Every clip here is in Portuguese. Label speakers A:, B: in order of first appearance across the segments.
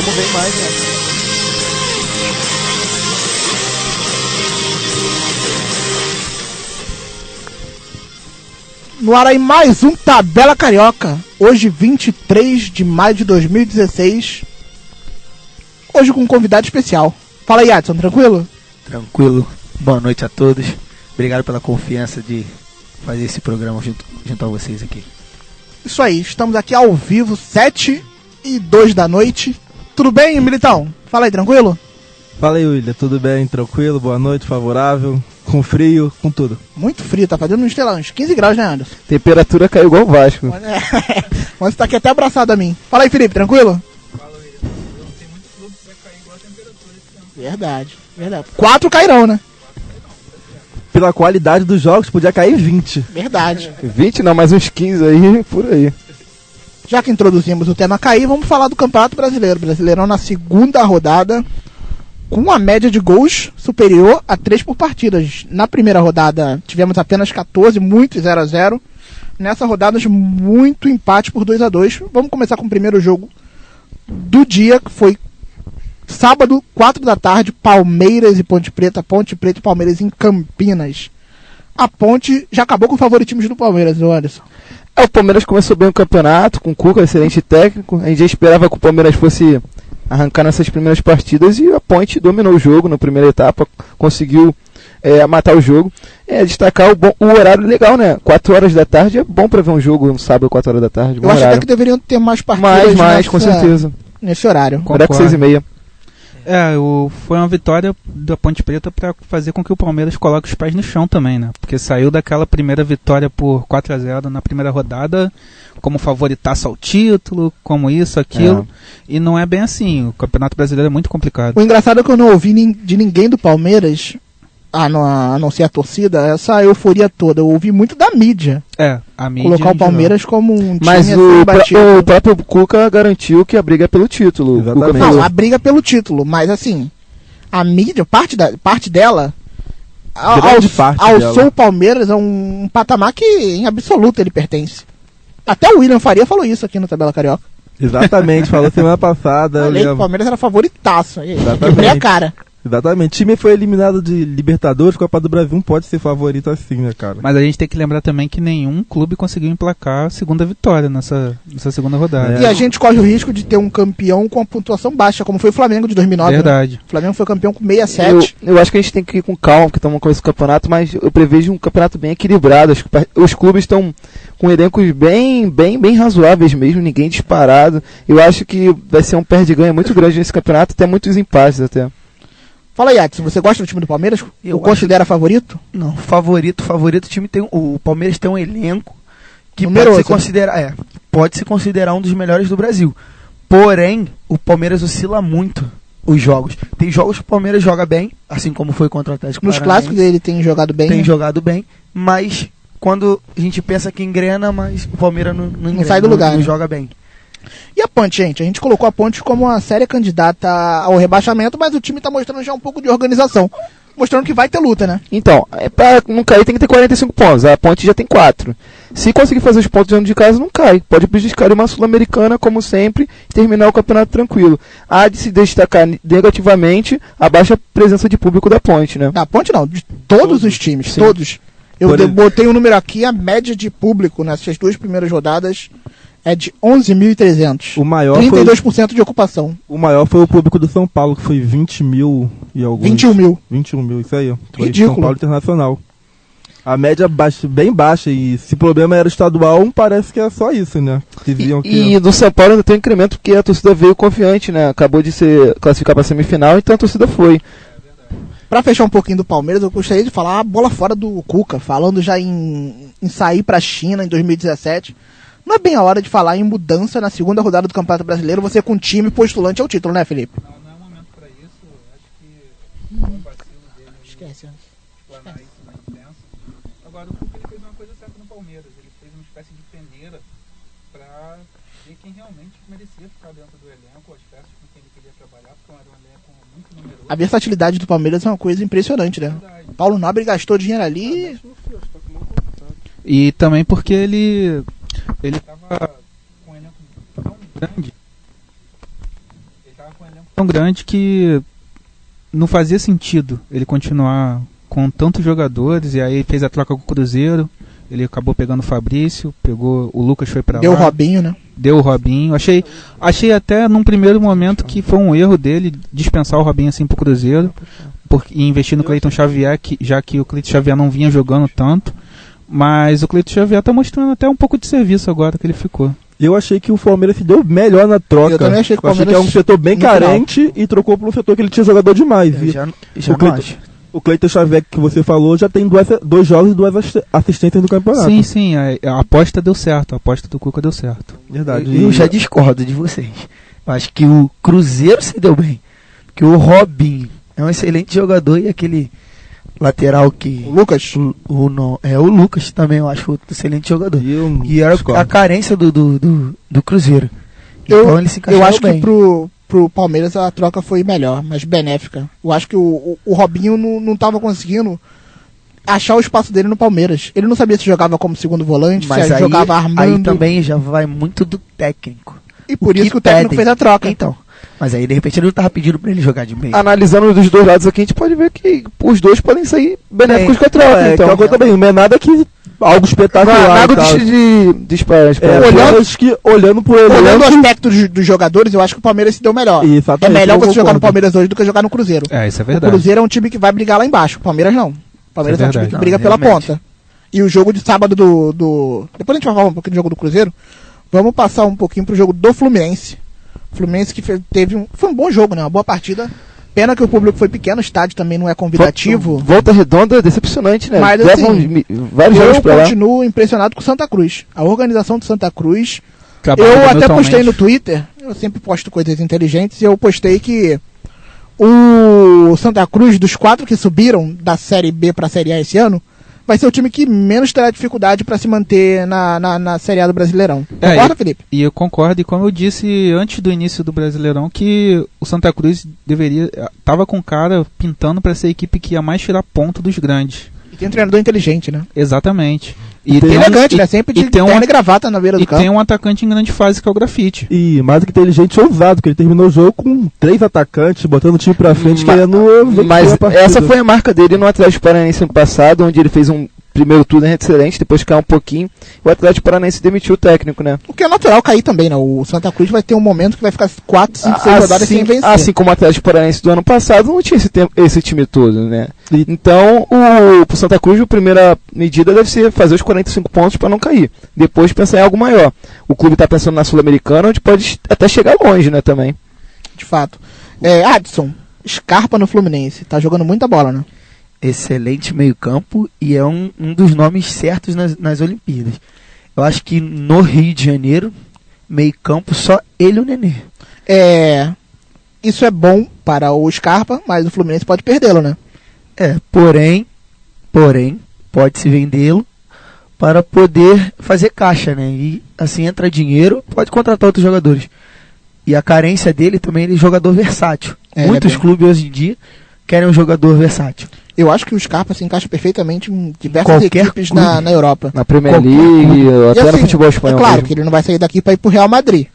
A: Vamos ver mais, né?
B: No ar aí mais um Tabela Carioca. Hoje 23 de maio de 2016. Hoje com um convidado especial. Fala aí, Adson, tranquilo?
A: Tranquilo. Boa noite a todos. Obrigado pela confiança de fazer esse programa junto a vocês aqui.
B: Isso aí, estamos aqui ao vivo, 7h02 da noite. Tudo bem, Militão? Fala aí, tranquilo?
C: Fala aí, William, tudo bem? Tranquilo? Boa noite, favorável, com frio, com tudo.
B: Muito frio, tá fazendo uns 15 graus, né, Anderson?
C: Temperatura caiu igual o Vasco.
B: Mas você tá aqui até abraçado a mim. Fala aí, Felipe, tranquilo?
D: Fala, William. Eu não tenho muito clube que vai cair igual a temperatura esse tempo.
B: Verdade. 4 cairão, né?
C: Pela qualidade dos jogos, podia cair 20.
B: Verdade.
C: 20 não, mais uns 15 aí, por aí.
B: Já que introduzimos o tema cair, vamos falar do Campeonato Brasileiro. Brasileirão na segunda rodada, com uma média de gols superior a 3 por partidas. Na primeira rodada tivemos apenas 14, muito 0-0. Nessa rodada, muito empate por 2-2. Vamos começar com o primeiro jogo do dia, que foi sábado, 4 da tarde, Palmeiras e Ponte Preta e Palmeiras em Campinas. A Ponte já acabou com o favoritismo do Palmeiras, Anderson.
C: O Palmeiras começou bem o campeonato, com o Cuca, excelente técnico. A gente já esperava que o Palmeiras fosse arrancar nessas primeiras partidas e a Ponte dominou o jogo na primeira etapa, conseguiu matar o jogo. Destacar o horário legal, né? 4 horas da tarde é bom pra ver um jogo no sábado, 4 horas da tarde.
B: Eu acho até que deveriam ter mais partidas
C: mais, com certeza.
B: Nesse horário.
C: Horário 6h30.
D: Foi uma vitória da Ponte Preta para fazer com que o Palmeiras coloque os pés no chão também, né? Porque saiu daquela primeira vitória por 4-0 na primeira rodada, como favoritaço ao título, como isso, aquilo. E não é bem assim. O Campeonato Brasileiro é muito complicado.
B: O engraçado é que eu não ouvi de ninguém do Palmeiras, a não ser a torcida, essa euforia toda. Eu ouvi muito da mídia.
D: A mídia.
B: Colocar o Palmeiras como um time.
C: Mas o próprio Cuca garantiu que a briga é pelo título. Exatamente.
B: Não, a briga é pelo título, mas assim, a mídia, parte dela, alçou o Palmeiras a um patamar que em absoluto ele pertence. Até o William Faria falou isso aqui no Tabela Carioca.
C: Exatamente, falou semana passada.
B: Falei que o Palmeiras era favoritaço.
C: Exatamente.
B: Quebrei a cara.
C: Exatamente. O time foi eliminado de Libertadores, Copa do Brasil não pode ser favorito assim, né, cara?
D: Mas a gente tem que lembrar também que nenhum clube conseguiu emplacar a segunda vitória nessa segunda rodada.
B: E a gente corre o risco de ter um campeão com a pontuação baixa, como foi o Flamengo de 2009.
D: Verdade.
B: Né? O Flamengo foi campeão com 67.
C: Eu acho que a gente tem que ir com calma, porque estamos com esse campeonato, mas eu prevejo um campeonato bem equilibrado. Os clubes estão com elencos bem razoáveis mesmo, ninguém disparado. Eu acho que vai ser um perde-ganha muito grande nesse campeonato, até muitos empates até.
B: Fala aí, Adson, você gosta do time do Palmeiras?
A: Eu
B: considera favorito?
A: Não, favorito, o time tem o Palmeiras tem um elenco que
B: numeroso,
A: pode se considerar um dos melhores do Brasil. Porém, o Palmeiras oscila muito os jogos. Tem jogos que o Palmeiras joga bem, assim como foi contra o Atlético
B: Nos
A: Paranaense.
B: clássicos ele tem jogado bem.
A: Tem jogado bem, mas quando a gente pensa que engrena, mas o Palmeiras não engrena,
B: sai do lugar,
A: não
B: né?
A: joga bem.
B: E a Ponte, gente? A gente colocou a Ponte como uma séria candidata ao rebaixamento, mas o time tá mostrando já um pouco de organização. Mostrando que vai ter luta, né?
C: Então, pra não cair tem que ter 45 pontos. A Ponte já tem 4. Se conseguir fazer os pontos dentro de casa, não cai. Pode prejudicar uma Sul-Americana, como sempre, e terminar o campeonato tranquilo. Há de se destacar negativamente a baixa presença de público da Ponte, né?
B: Da Ponte não, de todos os times,
C: sim.
B: todos. Eu botei um número aqui, a média de público nessas 2 primeiras rodadas é de 11.300.
C: O maior
B: 32% de ocupação.
C: O maior foi o público do São Paulo, que foi 20 mil e alguns.
B: 21 mil.
C: 21 mil, isso aí. Foi
B: Ridículo.
C: São Paulo Internacional. A média bem baixa, e se o problema era estadual, parece que é só isso, né? E do São Paulo ainda tem um incremento, porque a torcida veio confiante, né? Acabou de classificar para a semifinal, então a torcida foi.
B: Pra fechar um pouquinho do Palmeiras, eu gostaria de falar a bola fora do Cuca, falando já em sair pra China em 2017. Não é bem a hora de falar em mudança na segunda rodada do Campeonato Brasileiro, você com um time postulante ao título, né, Felipe?
D: Não é momento pra isso. Acho que foi um vacilo dele.
B: Esquece.
D: Explanar isso na imprensa. Agora, o Cuca ele fez uma coisa certa no Palmeiras. Ele fez uma espécie de peneira pra ver quem realmente merecia ficar dentro do elenco, as peças com quem ele queria trabalhar, porque era um elenco muito numeroso.
B: A versatilidade do Palmeiras é uma coisa impressionante, né?
D: Verdade.
B: Paulo Nobre gastou dinheiro ali.
D: E também porque ele tava com um elenco tão grande. Ele tava tão grande que não fazia sentido ele continuar com tantos jogadores, e aí fez a troca com o Cruzeiro, ele acabou pegando o Fabrício, pegou o Lucas, foi pra lá.
B: Deu o Robinho, né?
D: Deu o Robinho. Achei até num primeiro momento que foi um erro dele dispensar o Robinho assim pro Cruzeiro e investir no Cleiton Xavier, já que o Cleiton Xavier não vinha jogando tanto. Mas o Cleiton Xavier tá mostrando até um pouco de serviço agora que ele ficou.
E: Eu achei que o Palmeiras se deu melhor na troca.
B: Eu também achei que o Palmeiras
E: é um setor bem carente e trocou para um setor que ele tinha jogador demais.
A: Eu já
E: o
A: não acho.
E: O Cleiton Xavier que você falou já tem dois jogos e 2 assistências no campeonato.
D: Sim, a aposta deu certo, a aposta do Cuca deu certo.
E: Verdade.
A: Eu já discordo de vocês. Eu acho que o Cruzeiro se deu bem. Porque o Robinho é um excelente jogador e aquele lateral que...
B: O Lucas?
A: O Lucas também, eu acho outro excelente jogador. E era
E: discordo.
A: a carência do Cruzeiro. Então ele se encaixou
B: Eu acho
A: bem.
B: que pro Palmeiras a troca foi melhor, mais benéfica. Eu acho que o Robinho não tava conseguindo achar o espaço dele no Palmeiras. Ele não sabia se jogava como segundo volante,
A: Mas
B: se
A: aí,
B: jogava armando.
A: aí também já vai muito do técnico.
B: E por isso que o técnico fez a troca.
A: Então, mas aí de repente ele não tava pedindo pra ele jogar de meio.
C: Analisando dos dois lados aqui, a gente pode ver que os dois podem sair benéficos com a troca.
E: Então,
C: Então,
E: também, não é nada que algo espetacular.
C: nada
E: e tal.
C: de disparar.
E: Olhando pro elenco.
B: Olhando o aspecto dos jogadores, eu acho que o Palmeiras se deu melhor.
E: Exatamente,
B: É melhor
E: eu
B: você jogar no
E: concordo.
B: Palmeiras hoje do que jogar no Cruzeiro.
D: Isso é
B: O
D: verdade.
B: Cruzeiro é um time que vai brigar lá embaixo. O Palmeiras não. O Palmeiras
D: Isso
B: é
D: é
B: um time que
D: verdade.
B: briga
A: Não,
B: pela
A: realmente.
B: ponta. E o jogo de sábado Depois a gente vai falar um pouquinho do jogo do Cruzeiro. Vamos passar um pouquinho pro jogo do Fluminense. O Fluminense que foi um bom jogo, né? Uma boa partida. Pena que o público foi pequeno, o estádio também não é convidativo.
C: Volta redonda, decepcionante, né?
B: Mas,
C: Levam
B: assim,
C: vários jogos
B: Eu
C: pra lá.
B: continuo impressionado com o Santa Cruz. A organização do Santa Cruz.
D: Trabalhando
B: Eu até
D: mutualmente.
B: postei no Twitter, eu sempre posto coisas inteligentes, e eu postei que o Santa Cruz, dos 4 que subiram da Série B pra Série A esse ano, vai ser o time que menos terá dificuldade para se manter na Série A do Brasileirão. Concorda, Felipe?
D: E eu concordo, e como eu disse antes do início do Brasileirão, que o Santa Cruz tava com cara pintando para ser a equipe que ia mais tirar ponto dos grandes.
B: E tem um treinador inteligente, né?
D: Exatamente.
B: E elegante, né? Sempre de terno e gravata na beira do campo.
D: tem um atacante em grande fase que é o Grafite.
E: E mais do que inteligente e ousado, porque ele terminou o jogo com 3 atacantes, botando o time pra frente, querendo vencer
C: Mas
E: a partida.
C: essa foi a marca dele no Atlético Paranaense ano passado, onde ele fez um primeiro turno excelente, depois caiu um pouquinho, o Atlético Paranaense demitiu o técnico, né?
B: O que é natural cair também, né? O Santa Cruz vai ter um momento que vai ficar 4, 5, 6 rodadas sem vencer.
C: Assim como o Atlético Paranaense do ano passado, não tinha esse time todo, né? Então, pro Santa Cruz, a primeira medida deve ser fazer os 45 pontos para não cair. Depois pensar em algo maior. O clube está pensando na Sul-Americana, onde pode até chegar longe, né, também.
B: De fato. Adson, Scarpa no Fluminense. Tá jogando muita bola, né?
A: Excelente meio-campo e é um dos nomes certos nas Olimpíadas. Eu acho que no Rio de Janeiro, meio-campo, só ele e o Nenê.
B: Isso é bom para o Scarpa, mas o Fluminense pode perdê-lo, né?
A: Porém, pode-se vendê-lo para poder fazer caixa, né? E assim entra dinheiro, pode contratar outros jogadores. E a carência dele também, ele é jogador versátil. Muitos clubes hoje em dia querem um jogador versátil.
B: Eu acho que o Scarpa se encaixa perfeitamente em diversas equipes na Europa.
C: Na Premier League, até
B: assim,
C: no futebol espanhol.
B: É claro
C: mesmo.
B: que ele não vai sair daqui para ir pro Real Madrid.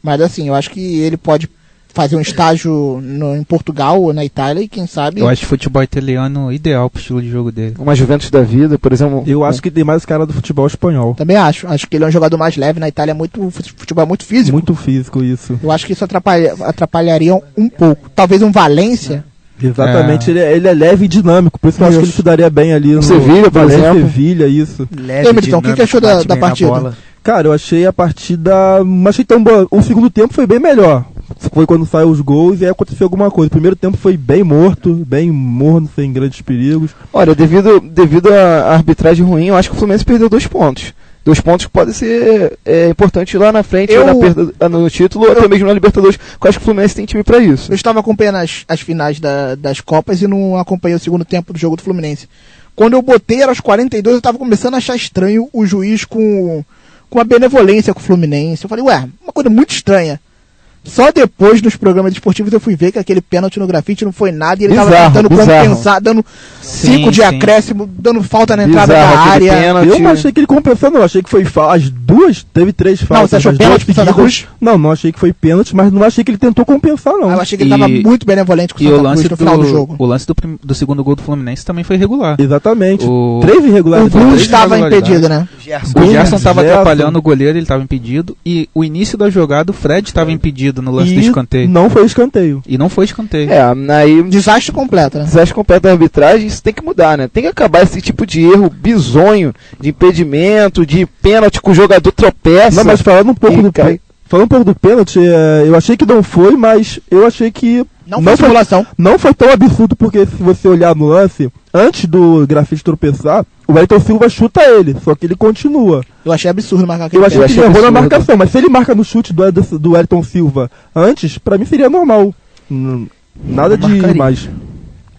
B: Mas assim, eu acho que ele pode fazer um estágio em Portugal ou na Itália e quem sabe...
D: Eu acho o futebol italiano ideal pro estilo de jogo dele.
C: Uma Juventus da vida, por exemplo.
E: Eu acho que tem mais cara do futebol espanhol.
B: Também acho. Acho que ele é um jogador mais leve. Na Itália o futebol é muito físico.
E: Muito físico isso.
B: Eu acho que isso atrapalharia um pouco. Talvez um Valência...
E: Exatamente, ele é leve e dinâmico, por isso que eu acho que ele se daria bem ali no
C: Sevilha, por exemplo.
E: Sevilha, isso.
B: Emerson, o que achou da partida?
E: Cara, eu achei a partida, não achei tão boa. O segundo tempo foi bem melhor. Foi quando saiu os gols e aí aconteceu alguma coisa. O primeiro tempo foi bem morto, bem morno, sem grandes perigos.
C: Olha, devido à arbitragem ruim, eu acho que o Fluminense perdeu 2 pontos. 2 pontos que podem ser importantes lá na frente, ou na perda no título, ou até mesmo na Libertadores. Eu acho que o Fluminense tem time pra isso.
B: Eu estava acompanhando as finais das Copas e não acompanhei o segundo tempo do jogo do Fluminense. Quando eu botei, era aos 42, eu estava começando a achar estranho o juiz com a benevolência com o Fluminense. Eu falei, uma coisa muito estranha. Só depois, nos programas esportivos, eu fui ver que aquele pênalti no grafite não foi nada e ele tava
C: Bizarro,
B: tentando
C: bizarro.
B: compensar, dando 5
D: Sim,
B: de
D: sim.
B: acréscimo, dando falta na entrada
C: Bizarro
B: da
C: aquele
B: área.
C: pênalti.
E: Eu não achei que ele compensou, não. Achei que foi as duas, teve 3 faltas.
B: você achou
E: as
B: pênalti
E: duas
B: pro Santa
E: seguidas.
B: Cruz?
E: Não achei que foi pênalti, mas não achei que ele tentou compensar, não.
B: Eu achei que ele tava
D: E-
B: muito benevolente com o
D: E o
B: Santa
D: lance
B: Cruz no final do jogo.
D: o lance do segundo gol do Fluminense também foi irregular.
E: Exatamente.
D: O-
E: 3
B: O
E: irregularidades.
B: Bruno
D: três
B: estava
D: irregularidades.
B: impedido, né?
D: O Gerson estava
E: Gerson.
D: atrapalhando o goleiro, ele estava impedido. E o início da jogada, o Fred estava impedido no lance do
E: E
D: escanteio.
E: não foi escanteio.
D: E não foi escanteio.
C: Aí
B: Desastre completo, né?
C: desastre completo da arbitragem, isso tem que mudar, né? Tem que acabar esse tipo de erro bizonho, de impedimento, de pênalti que o jogador tropeça.
E: Não, mas falando um pouco
C: e
E: do
C: cai.
E: falando um pouco do pênalti, eu achei que não foi, mas eu achei que
B: Não foi simulação.
E: não foi tão absurdo, porque se você olhar no lance, antes do grafite tropeçar, o Wellington Silva chuta ele, só que ele continua.
B: Eu achei absurdo marcar aquele
E: Eu achei
B: pênalti.
E: que ele errou na
C: absurdo.
E: marcação, mas se ele marca no chute do Wellington Silva antes, pra mim seria normal. Nada de
A: marcaria.
E: mais.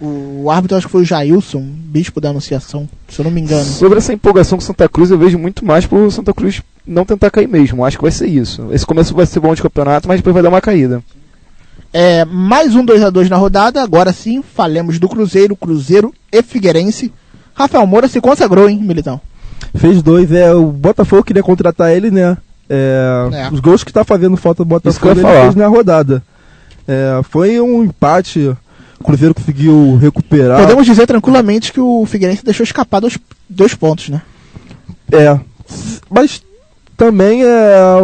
B: O árbitro, acho que foi o Jailson, bispo da Anunciação, se eu não me engano.
C: Sobre essa empolgação com o Santa Cruz, eu vejo muito mais pro Santa Cruz não tentar cair mesmo. Acho que vai ser isso. Esse começo vai ser bom de campeonato, mas depois vai dar uma caída.
B: Mais um 2-2 na rodada. Agora sim, falemos do Cruzeiro e Figueirense. Rafael Moura se consagrou, hein, Militão?
E: Fez 2, o Botafogo queria contratar ele, né? Os gols que tá fazendo falta do
C: Isso que eu
E: Botafogo
C: ia
E: ele
C: falar.
E: fez na rodada. Foi um empate, o Cruzeiro conseguiu recuperar.
B: Podemos dizer tranquilamente que o Figueirense deixou escapar 2 pontos, né?
E: Mas também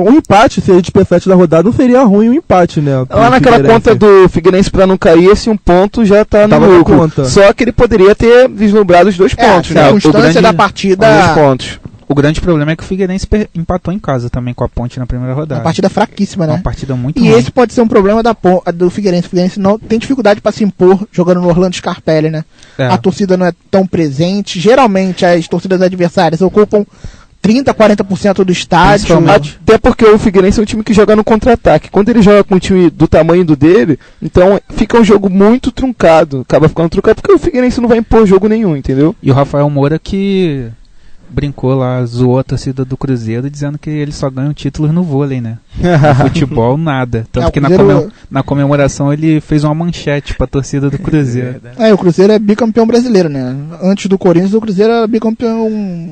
E: um empate, se a gente pensar da rodada, não seria ruim um empate, né? pro
C: Lá naquela
E: Figueirense.
C: conta do Figueirense pra não cair, esse um ponto já tá no
E: Tava na
C: lucro.
E: conta.
C: Só que ele poderia ter vislumbrado os 2 pontos,
B: a
C: né?
B: circunstância da
C: Os
B: partida,
C: 2 pontos.
D: O grande problema é que o Figueirense empatou em casa também com a Ponte na primeira rodada.
B: uma partida fraquíssima,
D: Uma
B: né?
D: partida muito
B: E
D: ruim.
B: esse pode ser um problema do Figueirense. O Figueirense não tem dificuldade para se impor jogando no Orlando Scarpelli, né?
D: É.
B: A torcida não é tão presente. Geralmente as torcidas adversárias ocupam 30, 40% do estádio.
D: Principalmente.
C: Até porque o Figueirense é um time que joga no contra-ataque. Quando ele joga com um time do tamanho do dele, então fica um jogo muito truncado. Acaba ficando truncado porque o Figueirense não vai impor jogo nenhum, entendeu?
D: E o Rafael Moura que brincou lá, zoou a torcida do Cruzeiro dizendo que eles só ganham títulos no vôlei, né? No futebol, nada. Tanto
B: o
D: que
B: Cruzeiro-
D: na comemoração ele fez uma manchete pra torcida do Cruzeiro.
B: O Cruzeiro é bicampeão brasileiro, né? Antes do Corinthians, o Cruzeiro era bicampeão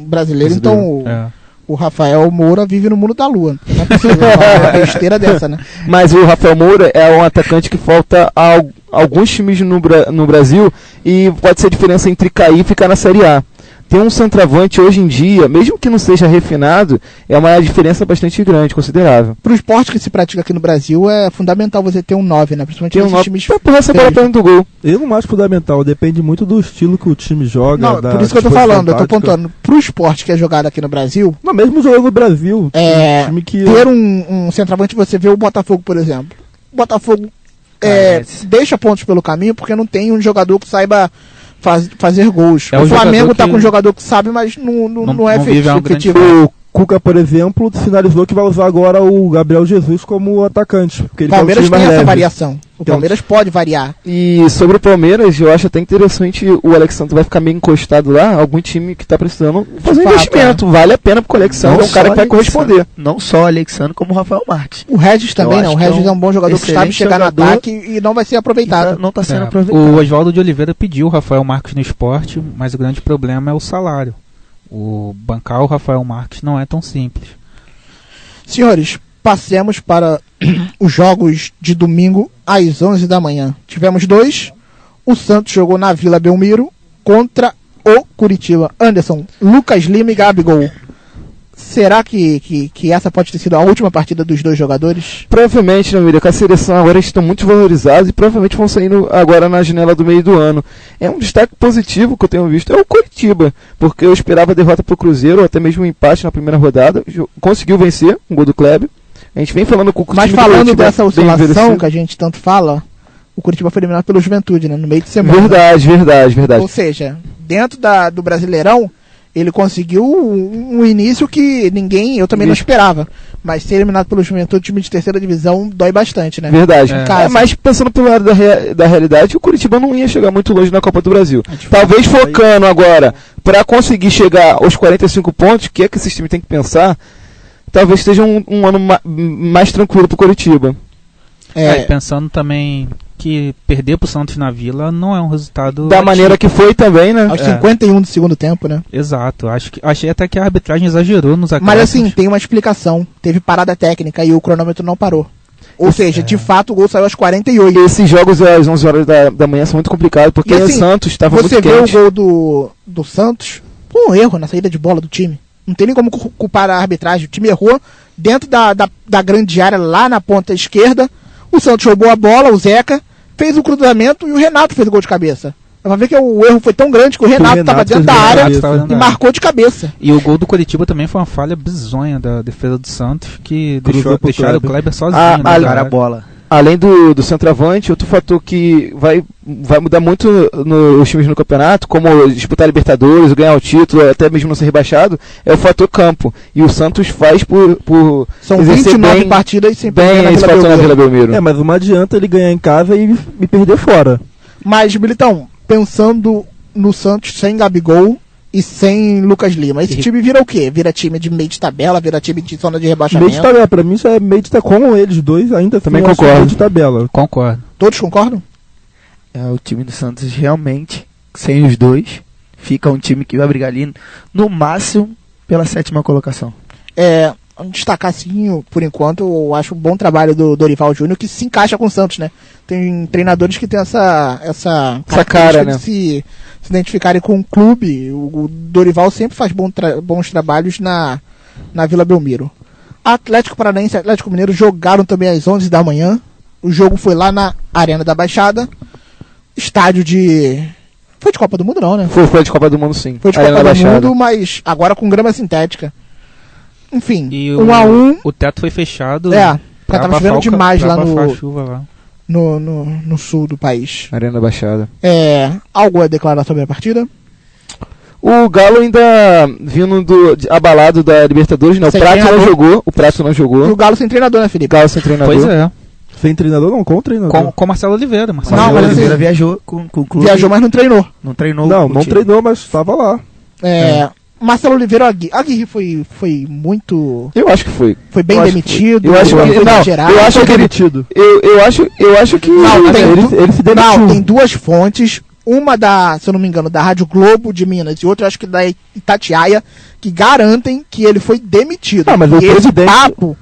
B: brasileiro. Então
D: É.
B: o Rafael Moura vive no mundo da lua. Não é possível falar uma besteira dessa, né?
C: Mas o Rafael Moura é um atacante que falta a alguns times no Brasil e pode ser a diferença entre cair e ficar na Série A. Ter um centroavante hoje em dia, mesmo que não seja refinado, é uma diferença bastante grande, considerável.
B: Pro esporte que se pratica aqui no Brasil, é fundamental você ter um 9, né? Principalmente
C: Tem um
B: nesses
C: nome
B: times.
C: pra empurrar essa bola pra dentro do gol.
E: Eu não acho fundamental, depende muito do estilo que o time joga.
B: Não,
E: da
B: por isso que eu tô
E: disposição
B: falando, eu tô
E: tática.
B: pontuando. Pro esporte que é jogado aqui no Brasil,
E: Não, mesmo jogando no Brasil, um time que...
B: ter um centroavante, você vê o Botafogo, por exemplo. O Botafogo deixa pontos pelo caminho porque não tem um jogador que saiba fazer gols.
D: É
B: o
D: o
B: Flamengo
D: jogador
B: tá
D: que
B: com um jogador que sabe, mas não é
D: não vive uma grande
B: efetivo.
E: O Cuca, por exemplo, sinalizou que vai usar agora o Gabriel Jesus como atacante. Porque
B: O
E: ele tá no
B: Palmeiras
E: time
B: tem
E: mais
B: essa
E: leve.
B: variação. O
E: Então-
B: Palmeiras pode variar.
C: E sobre o Palmeiras, eu acho até interessante o Alexandre vai ficar meio encostado lá, algum time que tá precisando fazer um
B: fato,
C: investimento. Vale a pena pro Alexandre, é um cara que vai corresponder.
A: Não só o Alexandre, como o Rafael Marques.
B: O Regis também,
A: Eu
B: né? O
A: acho que
B: Regis
A: é
B: é um bom jogador que sabe
A: excelente
B: chegar
A: jogador.
B: no ataque e não vai ser aproveitado.
A: Não tá sendo
D: É,
A: aproveitado.
D: o Oswaldo de Oliveira pediu o Rafael Marques no esporte, mas o grande problema é o salário. O bancar o Rafael Marques não é tão simples.
B: Senhores, passemos para os jogos de domingo às 11 da manhã. Tivemos 2. O Santos jogou na Vila Belmiro contra o Curitiba. Anderson, Lucas Lima e Gabigol. Será que essa pode ter sido a última partida dos dois jogadores?
C: Provavelmente, né, William, com a seleção agora eles estão muito valorizados e provavelmente vão saindo agora na janela do meio do ano. É um destaque positivo que eu tenho visto, é o Coritiba, porque eu esperava a derrota pro Cruzeiro, ou até mesmo um empate na primeira rodada, conseguiu vencer com o gol do Kleber. A gente vem falando com o
B: Mas
C: time do
B: falando
C: Coritiba
B: dessa
C: bem
B: oscilação
C: envelhecido.
B: que a gente tanto fala, o Curitiba foi eliminado pelo Juventude, né? No meio de semana.
C: Verdade.
B: Ou seja, dentro do Brasileirão, ele conseguiu um início que eu também não esperava. Mas ser eliminado pelo Juventude, time de terceira divisão, dói bastante, né?
C: Verdade.
D: É.
B: Casa.
C: Mas pensando pelo lado da realidade, o Curitiba não ia chegar muito longe na Copa do Brasil. Talvez focando agora para conseguir chegar aos 45 pontos, que é que esse time tem que pensar, talvez esteja um ano mais tranquilo pro Curitiba.
D: E pensando também que perder pro Santos na Vila não é um resultado
C: Da maneira que foi também, né?
B: Aos 51 do segundo tempo, né?
D: Exato, achei até que a arbitragem exagerou nos acréscimos.
B: Mas assim, tem uma explicação. Teve parada técnica e o cronômetro não parou. Ou seja, de fato, o gol saiu aos 48.
C: Esses jogos às 11 horas da manhã são muito complicados, porque
B: E, assim,
C: o Santos estava muito
B: Você vê
C: quente.
B: o gol do Santos, um erro na saída de bola do time. Não tem nem como culpar a arbitragem. O time errou dentro da grande área, lá na ponta esquerda. O Santos roubou a bola, o Zeca fez o cruzamento e o Renato fez o gol de cabeça. Vai ver que o erro foi tão grande que o Renato estava dentro da área e marcou de cabeça.
D: E o gol do Coritiba também foi uma falha bizonha da defesa do Santos, que
E: Cruzou pro
D: deixaram o
E: Kleber.
D: Kleber sozinho.
A: Cara, a bola.
C: Além do centroavante, outro fator que vai mudar muito nos times no campeonato, como disputar a Libertadores, ganhar o título, até mesmo não ser rebaixado, é o fator campo. E o Santos faz por
B: São
C: exercer
B: 29
C: bem,
B: partidas sem perder
C: bem
B: na
C: esse
B: Vila
C: fator na
B: Belmiro.
C: Vila Belmiro.
E: Mas não adianta ele ganhar em casa e perder fora.
B: Mas, Militão, pensando no Santos sem Gabigol e sem Lucas Lima, esse time vira o quê? Vira time de meio de tabela, vira time de zona de rebaixamento?
E: Meio de tabela, pra mim isso é meio de tabela. Com eles dois, ainda
C: Também
E: assim, eu acho
C: concordo.
E: meio de tabela.
D: Concordo.
B: Todos concordam?
A: O time do Santos realmente, sem os dois, fica um time que vai brigar ali no máximo pela 7ª colocação.
B: Destacar assim, por enquanto, eu acho um bom trabalho do Dorival Júnior, que se encaixa com o Santos, né? Tem treinadores que têm essa
C: cara, né?
B: de se identificarem com o clube. O Dorival sempre faz bons trabalhos na Vila Belmiro. Atlético Paranaense e Atlético Mineiro jogaram também às 11 da manhã. O jogo foi lá na Arena da Baixada. Estádio de... Foi de Copa do Mundo não, né?
C: Foi de Copa do Mundo, sim.
B: Foi de
C: Arena
B: Copa
C: da
B: do
C: Baixada.
B: Mundo, mas agora com grama sintética. Enfim,
D: E
B: 1-1.
D: o teto foi fechado.
B: Porque tava chovendo demais lá
D: a chuva lá.
B: no sul do país.
C: Arena da Baixada.
B: Algo a declarar sobre a partida?
C: O Galo ainda vindo abalado da Libertadores, né? O
B: Sem
C: Prato não
B: treinador.
C: jogou. O Prato não
B: E
C: jogou.
B: o Galo sem treinador, né, Felipe?
C: Galo sem treinador.
D: Pois é.
E: Sem treinador não, com treinador.
D: Com Marcelo Oliveira.
B: Não,
A: Marcelo
B: mas
A: Oliveira
B: assim,
A: viajou com o clube.
B: Viajou, mas não treinou.
A: Não treinou.
E: Não,
A: o
E: não
A: time.
E: treinou, mas estava lá.
B: Marcelo Oliveira, Aguirre foi muito...
C: Eu acho que foi.
B: Foi bem
C: Eu acho que
B: demitido.
C: eu acho que-
B: foi
C: não,
B: exagerado.
C: eu acho
E: Foi
C: que ele-
E: demitido.
C: Eu acho que.
B: Não, tem
E: ele se demitiu.
B: Não, tem duas fontes. Uma se eu não me engano, da Rádio Globo de Minas e outra, eu acho que da Itatiaia, que garantem que ele foi demitido.
E: Ah, mas o
B: e esse
E: presidente-
B: papo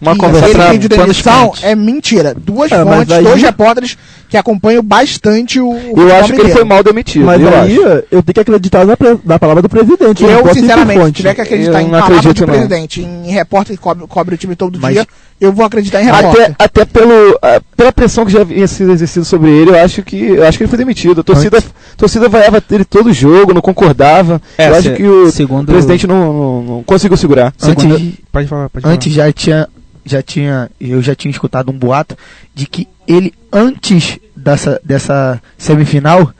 C: Uma
B: que
C: conversa
B: ele
C: pra
B: pediu
D: panos
B: demissão
D: quentes.
B: é mentira. Duas
E: mas
B: fontes,
E: aí-
B: 2 repórteres que acompanham bastante o
C: Eu
B: futebol
C: acho que ele
B: mineiro.
C: foi mal demitido.
E: Mas
C: eu
E: aí
C: acho.
E: eu tenho que acreditar na palavra do presidente. não
B: Eu,
E: posso ir por
B: sinceramente, se
E: fonte.
B: tiver que acreditar
C: Eu
B: em
C: não
B: palavra
C: acredito,
B: de
C: não.
B: presidente, em repórter que cobre o time todo
A: Mas-
B: dia, eu vou acreditar em repórter.
C: Até pela pressão que já havia sido exercida sobre ele, eu acho que ele foi demitido. A torcida vaiava ele todo jogo, não concordava. Eu acho que o
D: segundo,
C: presidente não conseguiu segurar.
A: Antes,
D: Pode falar.
A: antes eu já tinha escutado um boato de que ele, antes dessa semifinal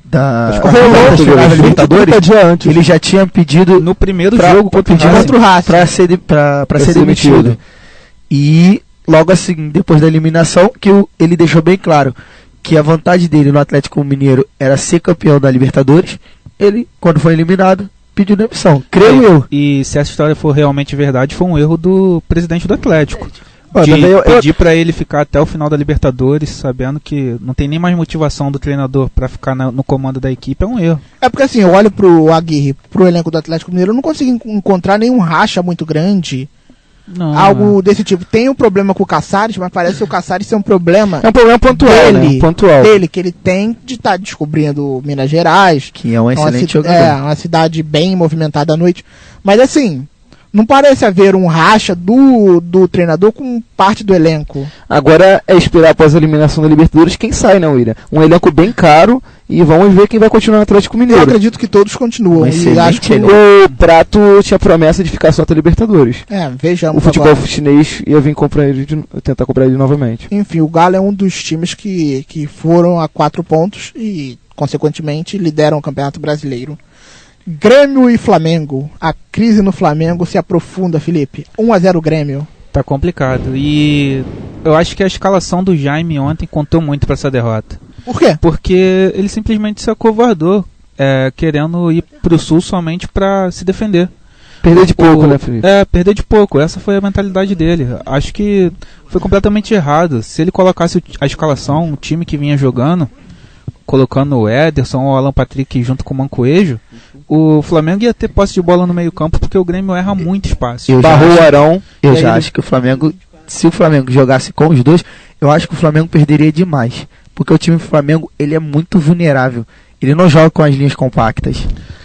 A: das
C: rolou,
A: Libertadores,
E: 30 dias antes.
A: ele já tinha pedido
D: No primeiro
A: pra-
D: jogo contra o
A: pedido
D: Racing.
B: Contra o Racing.
A: pra ser demitido. E logo assim, depois da eliminação, que ele deixou bem claro que a vontade dele no Atlético Mineiro era ser campeão da Libertadores. Ele, quando foi eliminado, pediu demissão. Creio eu.
D: E se essa história for realmente verdade, foi um erro do presidente do Atlético.
E: Ó,
D: De
E: mas aí eu-
D: pedir pra ele ficar até o final da Libertadores, sabendo que não tem nem mais motivação do treinador pra ficar no comando da equipe, é um erro.
B: É porque assim, eu olho pro Aguirre, pro elenco do Atlético Mineiro, eu não consigo encontrar nenhum racha muito grande,
D: Não,
B: algo desse tipo. Tem um problema com o Caçares, mas parece que o Caçares ser um problema
C: É um problema pontual,
B: dele,
C: né? Pontual.
B: dele, que ele tem de estar descobrindo Minas Gerais,
A: Que é um excelente
B: uma,
A: jogador.
B: uma cidade bem movimentada à noite. Mas assim, não parece haver um racha do treinador com parte do elenco.
C: Agora é esperar após a eliminação da Libertadores quem sai, né, William? Um elenco bem caro e vamos ver quem vai continuar no Atlético
B: Eu
C: Mineiro.
B: acredito que todos continuam.
A: Um
B: E
A: excelente
B: acho que
A: elenco.
C: O Prato tinha promessa de ficar só até a Libertadores.
B: vejamos
C: O futebol
B: agora.
C: chinês ia vir tentar comprar ele novamente.
B: Enfim, o Galo é um dos times que foram a 4 pontos e, consequentemente, lideram o Campeonato Brasileiro. Grêmio e Flamengo. A crise no Flamengo se aprofunda, Felipe. 1-0 Grêmio.
D: Tá complicado. E eu acho que a escalação do Jaime ontem contou muito pra essa derrota.
B: Por quê?
D: Porque ele simplesmente se acovardou, querendo ir pro Sul somente pra se defender.
C: Perder de pouco, né, Felipe?
D: Perder de pouco. Essa foi a mentalidade dele. Acho que foi completamente errado. Se ele colocasse a escalação, o time que vinha jogando, colocando o Ederson ou o Alan Patrick junto com o Mancoejo, o Flamengo ia ter posse de bola no meio campo, porque o Grêmio erra muito espaço.
C: Barrou o Arão.
A: Eu já acho que o Flamengo, se o Flamengo jogasse com os dois, eu acho que o Flamengo perderia demais. Porque o time do Flamengo, ele é muito vulnerável. Ele não joga com as linhas compactas.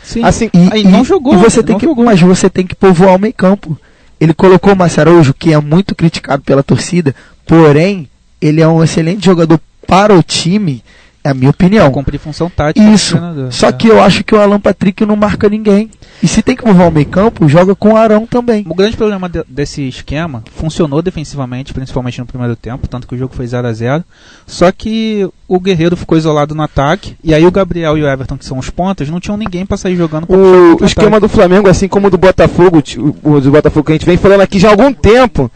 D: Sim,
C: Assim,
D: não jogou.
A: Mas você tem que povoar o meio campo. Ele colocou o Massarojo, que é muito criticado pela torcida, porém, ele é um excelente jogador para o time, é a minha opinião.
D: Cumprir função tática.
A: Isso. Só que eu acho que o Alan Patrick não marca ninguém. E se tem que povoar o meio campo, joga com o Arão também.
D: O grande problema desse esquema, funcionou defensivamente, principalmente no primeiro tempo, tanto que o jogo foi 0-0. Só que o Guerreiro ficou isolado no ataque, e aí o Gabriel e o Everton, que são os pontas, não tinham ninguém pra sair jogando.
C: O esquema do Flamengo, assim como o do Botafogo, o do Botafogo que a gente vem falando aqui já há algum tempo,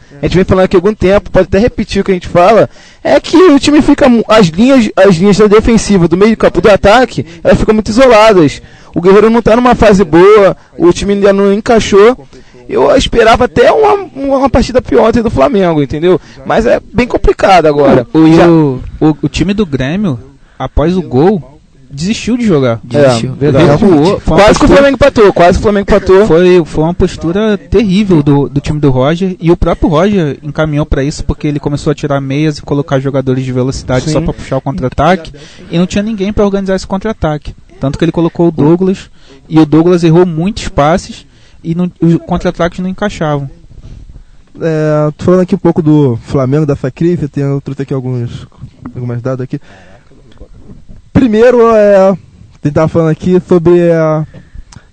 C: pode até repetir o que a gente fala, é que o time fica, as linhas da defensiva, do meio campo, do ataque, elas ficam muito isoladas. O Guerreiro não tá numa fase boa, o time ainda não encaixou. Eu esperava até uma partida pior do Flamengo, entendeu? Mas é bem complicado agora.
D: O time do Grêmio, após o gol, desistiu de jogar.
A: Desistiu.
C: Verdade. Quase que o Flamengo empatou.
D: Foi uma postura terrível do time do Roger, e o próprio Roger encaminhou para isso, porque ele começou a tirar meias e colocar jogadores de velocidade. Sim. Só para puxar o contra-ataque, e não tinha ninguém para organizar esse contra-ataque. Tanto que ele colocou o Douglas, e o Douglas errou muitos passes, e os contra-ataques não encaixavam.
E: Tô falando aqui um pouco do Flamengo, dessa crise, eu trouxe aqui algumas dados aqui. Primeiro, a gente estava falando aqui sobre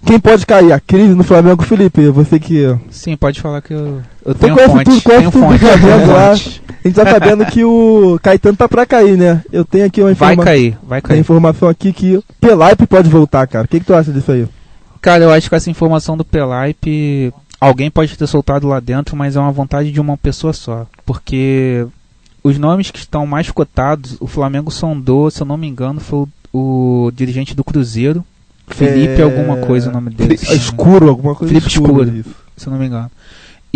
E: quem pode cair, a crise no Flamengo. Felipe, você que...
D: Sim, pode falar que eu tenho fonte.
E: A gente tá sabendo que o Caetano tá pra cair, né? Eu tenho aqui uma informação.
D: Vai cair.
E: Tem informação aqui que o Pelaipe pode voltar, cara. O que tu acha disso aí?
D: Cara, eu acho que essa informação do Pelaipe, alguém pode ter soltado lá dentro, mas é uma vontade de uma pessoa só. Porque os nomes que estão mais cotados, o Flamengo sondou, se eu não me engano, foi o dirigente do Cruzeiro, Felipe alguma coisa o nome dele.
E: Escuro, alguma coisa.
D: Felipe Escuro, se eu não me engano.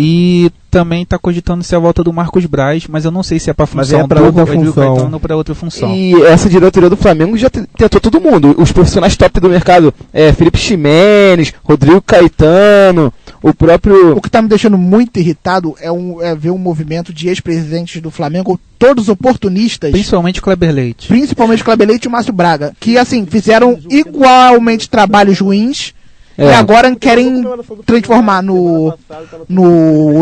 D: E também está cogitando ser a volta do Marcos Braz, mas eu não sei se é para função do Rodrigo Caetano ou para outra função.
C: E essa diretoria do Flamengo já tentou todo mundo. Os profissionais top do mercado, Felipe Ximenes, Rodrigo Caetano, o próprio...
B: O que está me deixando muito irritado é ver um movimento de ex-presidentes do Flamengo, todos oportunistas.
D: Principalmente Kleber Leite
B: e o Márcio Braga, que assim, fizeram igualmente trabalhos ruins. E agora querem transformar no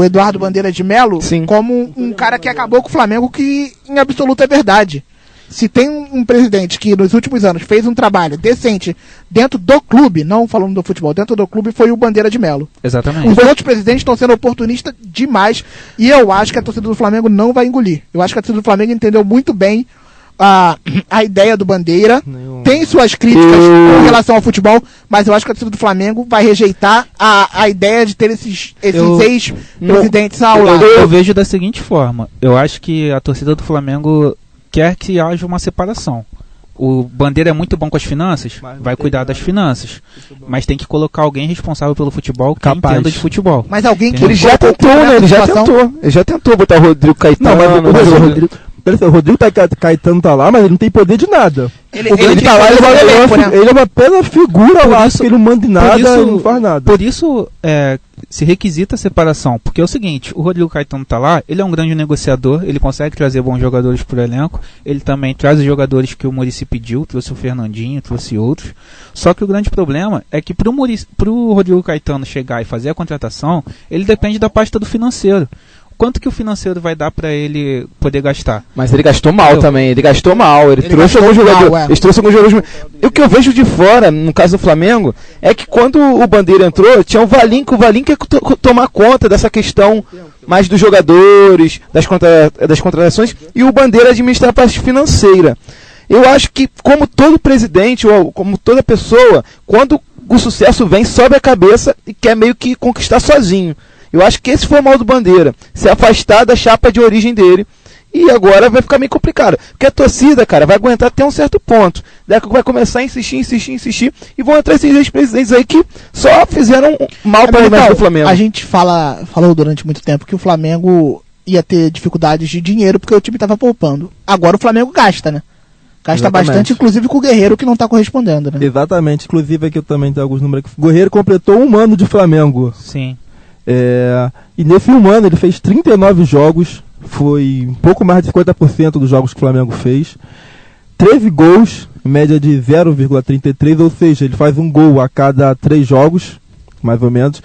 B: Eduardo Bandeira de Melo como um cara que acabou com o Flamengo, que em absoluto é verdade. Se tem um presidente que nos últimos anos fez um trabalho decente dentro do clube, não falando do futebol, dentro do clube, foi o Bandeira de Melo.
D: Exatamente.
B: Os outros presidentes estão sendo oportunistas demais, e eu acho que a torcida do Flamengo não vai engolir. Eu acho que a torcida do Flamengo entendeu muito bem a ideia do Bandeira, tem suas críticas com relação ao futebol, mas eu acho que a torcida do Flamengo vai rejeitar a ideia de ter esses ex-presidentes ao lado.
D: Eu vejo da seguinte forma: eu acho que a torcida do Flamengo quer que haja uma separação. O Bandeira é muito bom com as finanças, vai cuidar das finanças, mas tem que colocar alguém responsável pelo futebol que entenda de futebol.
B: Mas alguém que
C: ele já tentou, né? Ele já tentou botar o Rodrigo Caetano.
E: Não, mas o Rodrigo Caetano tá lá, mas ele não tem poder de nada. Ele tá lá, ele é uma apenas figura lá, que ele não manda em nada, ele não faz nada.
D: Por isso se requisita a separação, porque é o seguinte: o Rodrigo Caetano tá lá, ele é um grande negociador, ele consegue trazer bons jogadores pro elenco, ele também traz os jogadores que o Muricy pediu, trouxe o Fernandinho, trouxe outros. Só que o grande problema é que pro Rodrigo Caetano chegar e fazer a contratação, ele depende da pasta do financeiro. Quanto que o financeiro vai dar pra ele poder gastar?
C: Mas ele gastou mal também, ele trouxe alguns jogadores. Ele trouxe alguns jogadores. E o que eu vejo de fora, no caso do Flamengo, é que quando o Bandeira entrou, tinha o Valim quer tomar conta dessa questão mais dos jogadores, das contratações, e o Bandeira administrar a parte financeira. Eu acho que, como todo presidente, ou como toda pessoa, quando o sucesso vem, sobe a cabeça e quer meio que conquistar sozinho. Eu acho que esse foi o mal do Bandeira, se afastar da chapa de origem dele E agora vai ficar meio complicado. Porque a torcida, cara, vai aguentar até um certo ponto. Daqui a pouco vai começar a insistir. E vão entrar esses ex-presidentes aí que só fizeram mal para o imagem do Flamengo.
B: A gente falou durante muito tempo que o Flamengo ia ter dificuldades de dinheiro porque o time estava poupando. Agora o Flamengo gasta, né? Gasta
E: Exatamente.
B: bastante, inclusive com o Guerreiro, que não tá correspondendo, né?
E: Exatamente, inclusive aqui eu também tenho alguns números aqui. O Guerreiro completou 1 ano de Flamengo.
D: Sim.
E: E nesse 1 ano ele fez 39 jogos, foi um pouco mais de 50% dos jogos que o Flamengo fez. 13 gols, em média de 0,33, ou seja, ele faz um gol a cada 3 jogos, mais ou menos.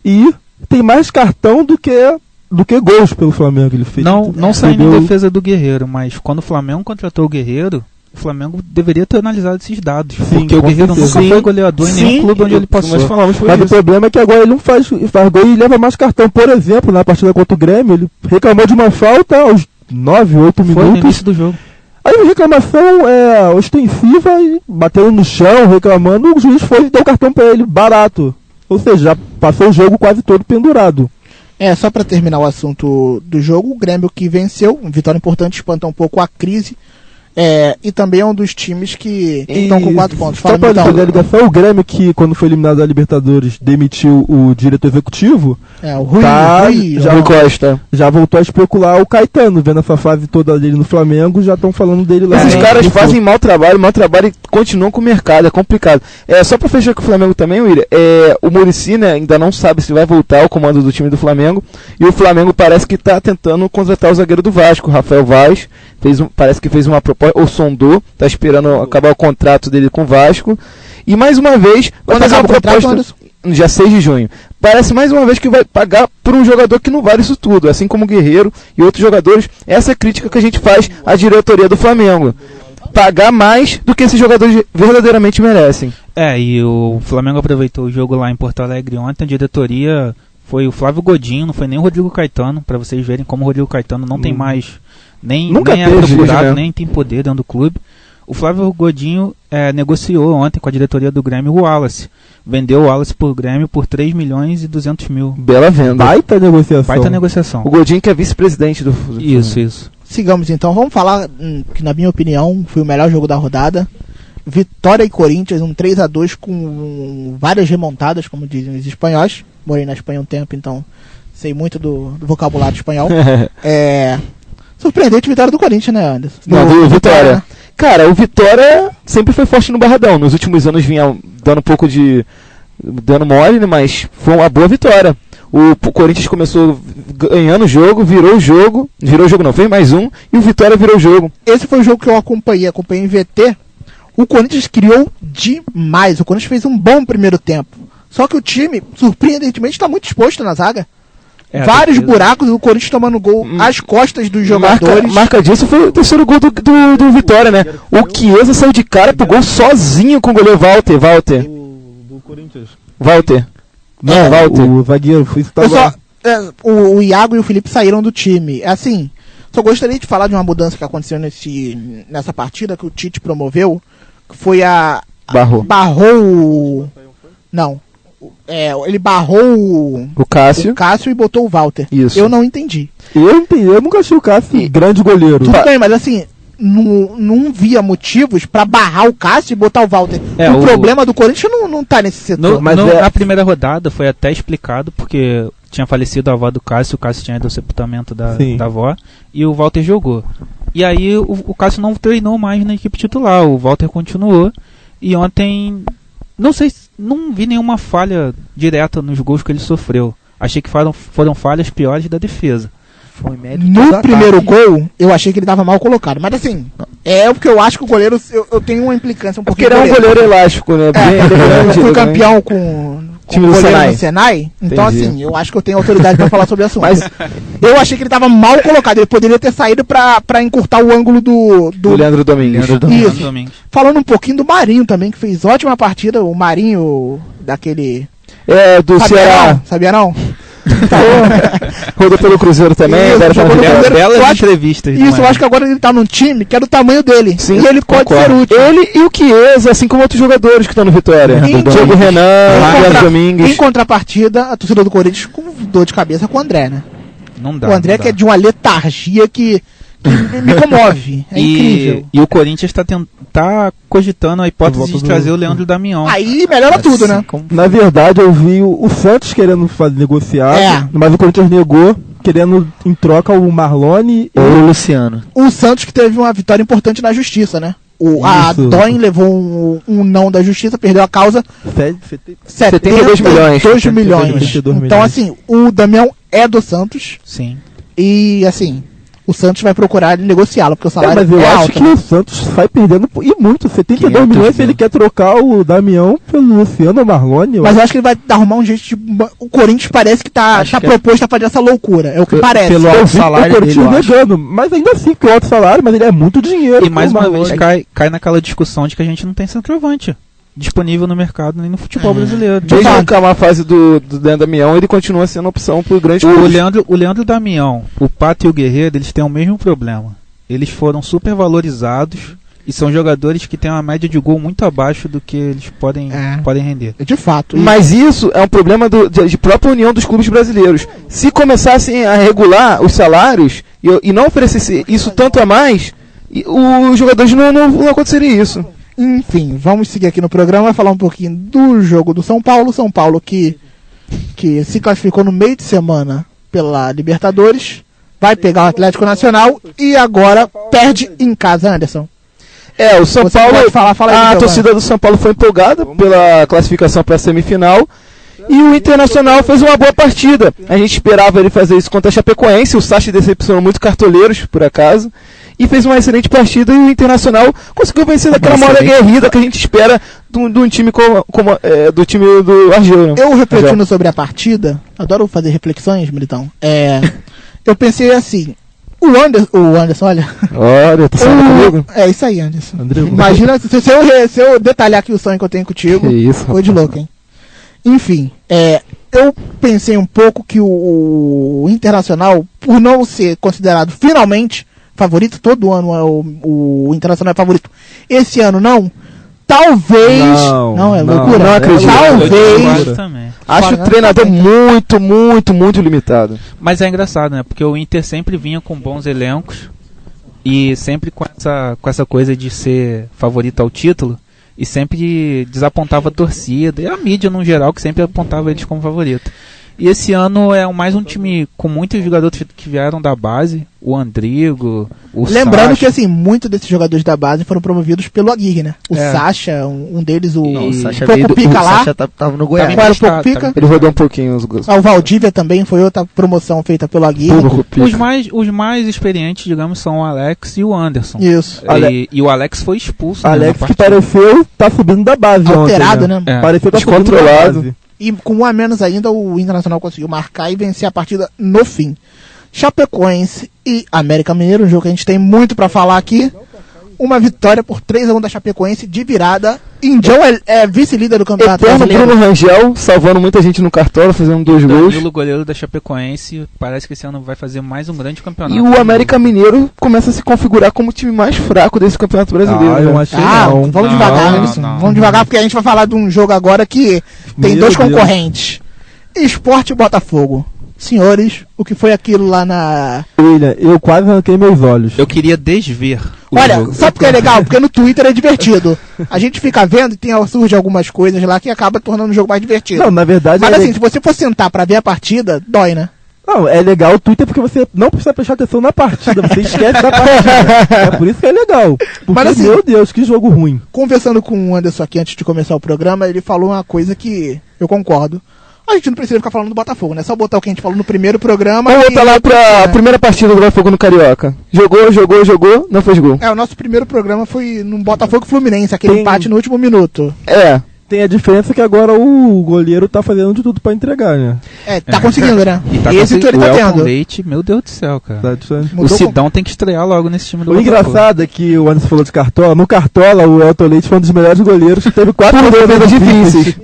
E: E tem mais cartão do que gols pelo Flamengo. Ele fez.
D: Não saindo em defesa do Guerreiro, mas quando o Flamengo contratou o Guerreiro, o Flamengo deveria ter analisado esses dados.
E: Sim,
D: porque o Guerreiro
E: certeza.
D: nunca foi goleador em nenhum clube onde ele passou.
C: Nós falamos por
E: Mas
C: isso.
E: o problema é que agora ele não faz gol e leva mais cartão. Por exemplo, na partida contra o Grêmio, ele reclamou de uma falta aos 9, 8
D: Foi no
E: minutos.
D: início do jogo.
E: Aí a reclamação é ostensiva e batendo no chão, reclamando, o juiz foi e deu cartão pra ele, barato. Ou seja, já passou o jogo quase todo pendurado.
B: Só pra terminar o assunto do jogo, o Grêmio que venceu, uma vitória importante, espanta um pouco a crise. E também é um dos times que estão com 4 pontos.
E: Só para fazer a ligação, o Grêmio que quando foi eliminado da Libertadores demitiu o diretor executivo,
B: O Rui
C: Costa.
E: já voltou a especular o Caetano, vendo essa fase toda dele no Flamengo, já estão falando dele lá.
C: Esses caras
E: no
C: fazem mau trabalho e continuam com o mercado, é complicado. Só pra fechar com o Flamengo também, William, o Muricy, né, ainda não sabe se vai voltar ao comando do time do Flamengo, e o Flamengo parece que tá tentando contratar o zagueiro do Vasco, Rafael Vaz, parece que fez uma proposta, ou sondou, tá esperando acabar o contrato dele com o Vasco, e mais uma vez,
B: Quando
C: fazer
B: acaba
C: uma
B: o contrato,
C: proposta,
B: Anderson?
C: no dia 6 de junho. Parece mais uma vez que vai pagar por um jogador que não vale isso tudo, assim como o Guerreiro e outros jogadores. Essa é a crítica que a gente faz à diretoria do Flamengo. Pagar mais do que esses jogadores verdadeiramente merecem.
D: E o Flamengo aproveitou o jogo lá em Porto Alegre ontem, a diretoria foi o Flávio Godinho, não foi nem o Rodrigo Caetano, pra vocês verem como o Rodrigo Caetano não tem mais, nem é procurado,
C: né?
D: nem tem poder dentro do clube. O Flávio Godinho negociou ontem com a diretoria do Grêmio o Wallace. Vendeu o Wallace por Grêmio por 3 milhões e 200 mil.
C: Bela venda.
E: Baita negociação.
C: O Godinho que é vice-presidente do
D: Isso.
B: Sigamos então, vamos falar que na minha opinião foi o melhor jogo da rodada. Vitória e Corinthians, um 3-2 com várias remontadas, como dizem os espanhóis. Morei na Espanha um tempo, então sei muito do vocabulário espanhol. Surpreendente vitória do Corinthians, né, Anderson?
C: Não, Vitória. Cara, o Vitória sempre foi forte no Barradão. Nos últimos anos vinha dando um pouco de dando mole, né, mas foi uma boa vitória. O Corinthians começou ganhando o jogo, virou o jogo não, fez mais um, e o Vitória virou o jogo.
B: Esse foi o jogo que eu acompanhei em VT. O Corinthians criou demais, o Corinthians fez um bom primeiro tempo. Só que o time, surpreendentemente, está muito exposto na zaga. Vários buracos, o Corinthians tomando gol às costas dos jogadores.
C: Marca disso foi o terceiro gol do Vitória, né? O Chiesa saiu de cara pro gol sozinho com o goleiro Walter.
E: Do Corinthians.
C: Walter.
E: O zagueiro foi
B: o Iago e o Felipe saíram do time. Assim, só gostaria de falar de uma mudança que aconteceu nessa partida que o Tite promoveu, que foi ele barrou
C: o Cássio
B: e botou o Walter.
C: Isso.
B: Eu não entendi.
E: Eu nunca achei o Cássio grande goleiro.
B: Tudo bem, mas assim, não via motivos pra barrar o Cássio e botar o Walter. O problema do Corinthians não tá nesse setor.
D: Na primeira rodada foi até explicado, porque tinha falecido a avó do Cássio, o Cássio tinha ido ao sepultamento da avó, e o Walter jogou. E aí o Cássio não treinou mais na equipe titular, o Walter continuou, e ontem, não vi nenhuma falha direta nos gols que ele sofreu. Achei que foram falhas piores da defesa.
B: No primeiro gol, eu achei que ele estava mal colocado. Mas assim, é porque eu acho que o goleiro, eu tenho uma implicância um pouquinho.
C: Porque ele é um goleiro elástico, né?
B: Eu fui campeão com
C: time
B: o
C: do
B: goleiro no Senai. Então assim, eu acho que eu tenho autoridade para falar sobre o assunto.
C: Mas
B: eu achei que ele estava mal colocado. Ele poderia ter saído para encurtar o ângulo do
C: Leandro Domingues.
B: Isso. Falando um pouquinho do Marinho também, que fez ótima partida. O Marinho daquele...
C: do Ceará.
B: Sabia não?
C: Rodou pelo Cruzeiro também.
D: Belas entrevistas.
B: Eu acho que agora ele tá num time que é do tamanho dele.
C: Sim,
B: e ele pode ser útil.
C: Ele e o Chiesa, assim como outros jogadores que estão no Vitória. Diego Renan, Leandro Domingues.
B: Em contrapartida, a torcida do Corinthians com dor de cabeça com o André, né?
D: Não dá.
B: O André que é de uma letargia que me comove. É incrível.
D: E o Corinthians tá cogitando a hipótese
E: Volta
D: de
E: do-
D: trazer o Leandro Damião.
B: Aí melhora tudo, né?
E: Na verdade, eu vi o Santos querendo negociar,
B: É.
E: mas o Corinthians negou, querendo em troca o Marlone
A: Ou o Luciano.
B: O Santos que teve uma vitória importante na justiça, né? A
E: Isso.
B: Doin levou um não da justiça, perdeu a causa,
C: 72 milhões.
B: 72 milhões.
E: 72
B: Então,
E: milhões.
B: assim, o Damião é do Santos
D: Sim.
B: e, assim, o Santos vai procurar negociá-lo, porque o
E: É,
B: salário
E: mas eu
B: é
E: acho
B: alto.
E: que o Santos sai perdendo e muito, 72
A: 500
E: milhões se ele
A: mil.
E: quer trocar o Damião pelo Luciano ou Marlone.
B: Mas eu acho que ele vai arrumar um jeito de... O Corinthians parece que tá
A: Acho que é-
B: proposto a fazer essa loucura. É o que parece.
A: pelo
E: eu
A: alto
E: vi
A: salário
E: o Corinthians
A: dele, eu acho.
E: negando, mas ainda assim que é alto salário, mas ele é muito dinheiro.
D: E mais
E: pro
D: uma
E: Marlone.
D: vez cai naquela discussão de que a gente não tem centroavante disponível no mercado nem no futebol brasileiro.
C: Desde
B: Fato.
C: a última fase do Leandro Damião, ele continua sendo opção por grandes
D: O
C: clubes.
D: Leandro Damião, o Pato e o Guerreiro, eles têm o mesmo problema. Eles foram super valorizados e são jogadores que têm uma média de gol muito abaixo do que eles podem render.
B: De fato.
C: Mas isso é um problema de própria união dos clubes brasileiros. Se começassem a regular os salários e não oferecesse isso tanto a mais, os jogadores não aconteceria isso.
B: Enfim, vamos seguir aqui no programa, falar um pouquinho do jogo do São Paulo. São Paulo que se classificou no meio de semana pela Libertadores, vai pegar o Atlético Nacional e agora perde em casa, Anderson.
C: O São
B: Você
C: Paulo,
B: pode falar, fala aí,
C: a
B: Giovanni.
C: torcida do São Paulo foi empolgada pela classificação para a semifinal e o Internacional fez uma boa partida. A gente esperava ele fazer isso contra a Chapecoense, o Sacha decepcionou muito cartoleiros, por acaso, e fez uma excelente partida e o Internacional conseguiu vencer daquela moda aguerrida que a gente espera de um time do time do Argel. Né?
B: Eu refletindo sobre a partida, adoro fazer reflexões, Militão. Eu pensei assim, o Anderson, olha.
C: Olha, tá falando comigo?
B: É isso aí, Anderson.
E: André,
B: Imagina, se eu detalhar aqui o sonho que eu tenho contigo,
C: Que isso,
B: foi de louco, hein? Enfim, eu pensei um pouco que o Internacional, por não ser considerado finalmente favorito, todo ano o Internacional é favorito, esse ano não, talvez... Não, é loucura.
C: não acredito.
B: Talvez...
D: Eu também.
C: Acho o treinador muito limitado.
D: Mas é engraçado, né? Porque o Inter sempre vinha com bons elencos e sempre com essa coisa de ser favorito ao título e sempre desapontava a torcida e a mídia no geral, que sempre apontava eles como favorito. E esse ano é mais um time com muitos jogadores que vieram da base, o Andrigo, o
B: Lembrando
D: Sacha.
B: que assim, muitos desses jogadores da base foram promovidos pelo Aguirre, né? O Sacha, um deles,
A: O Sacha
B: Pouco
A: veio do-
B: Pica
A: o
B: lá.
A: Sacha tava no Goiás.
B: Qual era o Pouco
D: emprestado,
B: Pica?
C: Ele rodou um pouquinho os gols.
B: O Valdívia também foi outra promoção feita pelo Aguirre.
D: Os mais experientes, digamos, são o Alex e o Anderson.
B: Isso.
D: E o Alex foi expulso. né,
E: Alex
D: na
E: que
D: partida.
E: pareceu tá subindo da base
B: Alterado,
E: ontem,
B: né?
D: É.
E: Pareceu tá subindo da
C: Descontrolado.
E: base.
B: E com um a menos ainda, o Internacional conseguiu marcar e vencer a partida no fim. Chapecoense e América Mineiro, um jogo que a gente tem muito pra falar aqui. Uma vitória por 3-1 da Chapecoense de virada. Indião é vice-líder do Campeonato
C: Eterno
B: Brasileiro.
C: Bruno Rangel, salvando muita gente no Cartola, fazendo 2 gols.
D: Danilo, goleiro da Chapecoense, parece que esse ano vai fazer mais um grande campeonato.
C: E o América Mineiro começa a se configurar como o time mais fraco desse Campeonato Brasileiro.
E: Ah, eu
C: né?
E: achei
B: Vamos
D: Não,
B: devagar,
D: não,
B: Anderson.
D: não.
B: Vamos devagar, porque a gente vai falar de um jogo agora que tem
E: Meu
B: dois
E: Deus.
B: concorrentes. Esporte e Botafogo. Senhores, o que foi aquilo lá na...
E: William, eu quase arranquei meus olhos.
D: Eu queria desver o
B: Olha,
D: jogo.
B: sabe por que é legal? Porque no Twitter é divertido. A gente fica vendo e surge algumas coisas lá que acaba tornando o jogo mais divertido.
E: Não, na verdade
B: Mas
E: é
B: assim, se você for sentar pra ver a partida, dói, né?
E: Não, é legal o Twitter porque você não precisa prestar atenção na partida, você esquece da partida. É por isso que é legal. Porque,
B: Mas assim-
E: meu Deus, que jogo ruim.
B: Conversando com o Anderson aqui antes de começar o programa, ele falou uma coisa que eu concordo. A gente não precisa ficar falando do Botafogo, né? É só botar o que a gente falou no primeiro programa.
C: Vamos voltar lá pra primeira partida do Botafogo no Carioca. Jogou, não fez gol.
B: O nosso primeiro programa foi no Botafogo Fluminense, aquele
E: Tem-
B: empate no último minuto.
E: Tem a diferença que agora o goleiro tá fazendo de tudo pra entregar, né?
B: Tá conseguindo, né?
D: E tá
B: Esse que ele
D: o
B: tá
D: Elton
B: tendo.
D: Leite, meu Deus do céu, cara.
E: Tá distante.
B: Mudou
D: O Sidão tem que estrear logo nesse time do
E: O
D: Botafogo.
E: engraçado é que o Anderson falou de Cartola. No Cartola, o Elton Leite foi um dos melhores goleiros. Teve 4
C: Por defesas difíceis.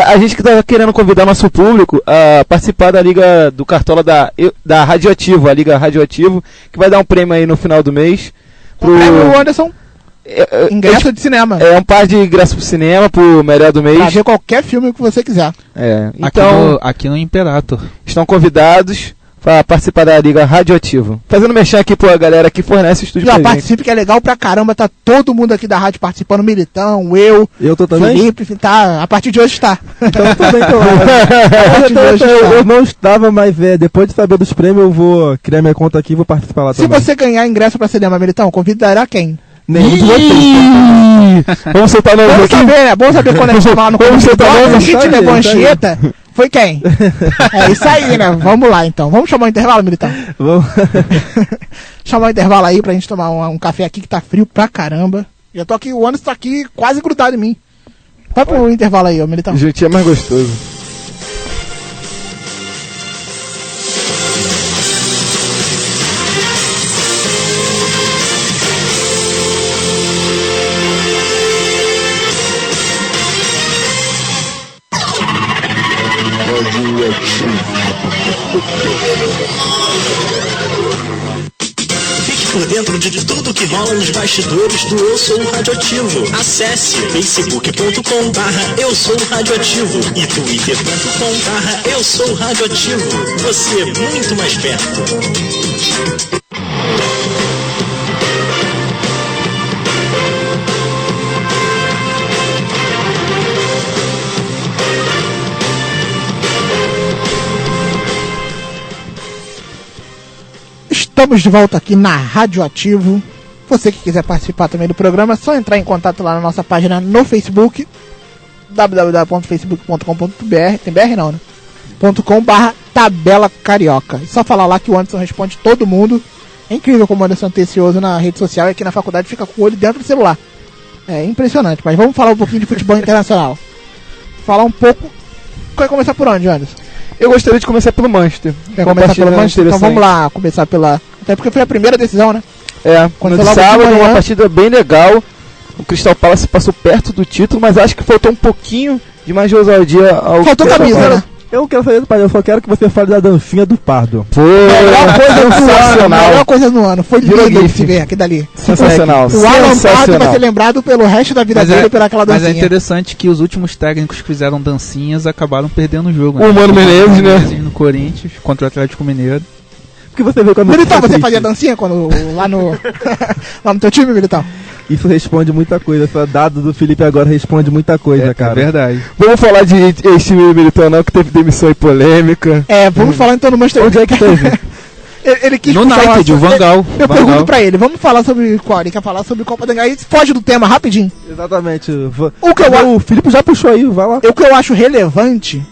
C: A gente que tá querendo convidar nosso público a participar da Liga do Cartola da Radioativo, a Liga Radioativo, que vai dar um prêmio aí no final do mês.
B: Prêmio Anderson, ingresso de cinema.
C: É um par de ingressos pro cinema, pro melhor do mês.
B: Pra ver qualquer filme que você quiser.
C: Então,
D: Aqui no Imperator.
C: estão convidados. para participar da Liga Radioativo. Fazendo mexer aqui pra galera que fornece o estúdio
B: E ó,
C: pra gente.
B: participe, que é legal pra caramba, tá todo mundo aqui da rádio participando, Militão, eu
E: tô também?
B: Felipe, tá, a partir de hoje tá.
E: Então eu tô bem que eu eu não estava, mas depois de saber dos prêmios eu vou criar minha conta aqui e vou participar lá
B: Se
E: também.
B: você ganhar ingresso pra cinema, Militão, convidará quem?
E: Nenhum de vocês.
C: Vamos soltar nome
B: Vamos
C: aqui?
B: saber, né? Bom saber quando a gente chama lá no
C: Vamos
B: Clube
C: soltar
B: Dota,
C: nome?
B: se
E: Isso
B: tiver
E: aí,
B: Bancheta, foi quem? É isso aí, né? Vamos lá então. Vamos chamar o intervalo, Militão?
E: Vamos.
B: Chamar o intervalo aí pra gente tomar um café aqui que tá frio pra caramba. Já tô aqui, o Anderson tá aqui quase grudado em mim. Vai pro intervalo aí, ô Militão.
C: Juntinho é mais gostoso.
F: Fique por dentro de tudo que rola nos bastidores do Eu Sou Radioativo. Acesse facebook.com/Eu Sou Radioativo e twitter.com/Eu Sou Radioativo. Você muito mais perto.
B: Estamos de volta aqui na Radioativo. Você que quiser participar também do programa, é só entrar em contato lá na nossa página no Facebook, www.facebook.com.br, tem BR não, né? .com/tabela carioca. É só falar lá que o Anderson responde todo mundo. É incrível como o Anderson é atencioso na rede social e aqui na faculdade fica com o olho dentro do celular. É impressionante, mas vamos falar um pouquinho de futebol internacional. Falar um pouco. Quer começar por onde, Anderson?
C: Eu gostaria de começar pelo Manchester.
B: Quer começar pelo Manchester? Então vamos
C: lá.
B: lá, começar pela... Até porque foi a primeira decisão, né?
C: No
B: foi logo de
C: sábado,
B: manhã.
C: uma partida bem legal. O Crystal Palace passou perto do título, mas acho que faltou um pouquinho de mais de ousadia ao
B: Faltou
C: Crystal
B: camisa,
C: Palace.
B: né?
E: Eu quero saber do pai, eu só quero que você fale da dancinha do Pardo.
C: Foi
B: Melhor coisa do ano,
C: sensacional.
B: melhor coisa do ano. Foi
C: Virou
B: lindo de
C: GIF.
B: se ver aqui dali.
C: Sensacional.
B: O Alan Pardo vai
C: Sensacional.
B: ser lembrado pelo resto da vida dele por aquela
D: mas é
B: dancinha.
D: interessante que os últimos técnicos que fizeram dancinhas acabaram perdendo o jogo.
C: O Mano Menezes, né?
D: No Corinthians, contra o Atlético Mineiro.
E: Porque você vê quando
B: Militão, você
E: triste.
B: fazia dancinha quando, lá no lá no teu time, Militão?
E: Isso responde muita coisa. Essa dado do Felipe agora responde muita coisa, cara.
D: É verdade.
C: Vamos falar de esse Militão não, que teve demissão e polêmica.
B: Vamos falar então no Manchester
E: Onde é que teve?
B: ele quis
D: No
B: puxar
D: United, o Van Gaal.
B: Eu
D: Van
B: pergunto
D: Gaal.
B: pra ele, vamos falar sobre qual? Ele quer falar sobre Copa da Aí foge do tema rapidinho.
E: Exatamente.
B: O que eu
E: O Felipe já puxou aí, vai lá.
B: O que eu acho relevante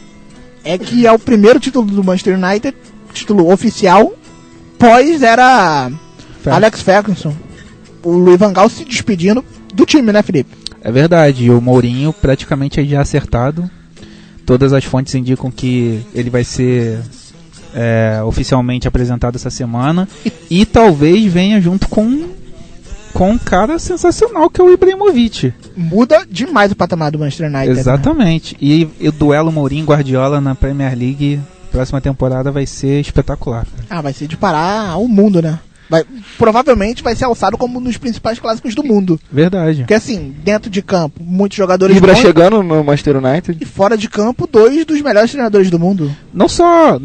B: é que é o primeiro título do Manchester United, título oficial, pós era Alex Ferguson. O Louis van Gaal se despedindo do time, né, Felipe?
D: É verdade, e o Mourinho praticamente é já acertado. Todas as fontes indicam que ele vai ser oficialmente apresentado essa semana. E talvez venha junto com um cara sensacional que é o Ibrahimovic.
B: Muda demais o patamar do Manchester United. né?
D: Exatamente. E o duelo Mourinho-Guardiola na Premier League, próxima temporada, vai ser espetacular.
B: Vai ser de parar o mundo, né? Provavelmente vai ser alçado como um dos principais clássicos do mundo.
D: Verdade.
B: Porque assim, dentro de campo, muitos jogadores
C: Ibra
B: bons,
C: chegando no Manchester United.
B: e fora de campo, 2 dos melhores treinadores do mundo.
D: Não só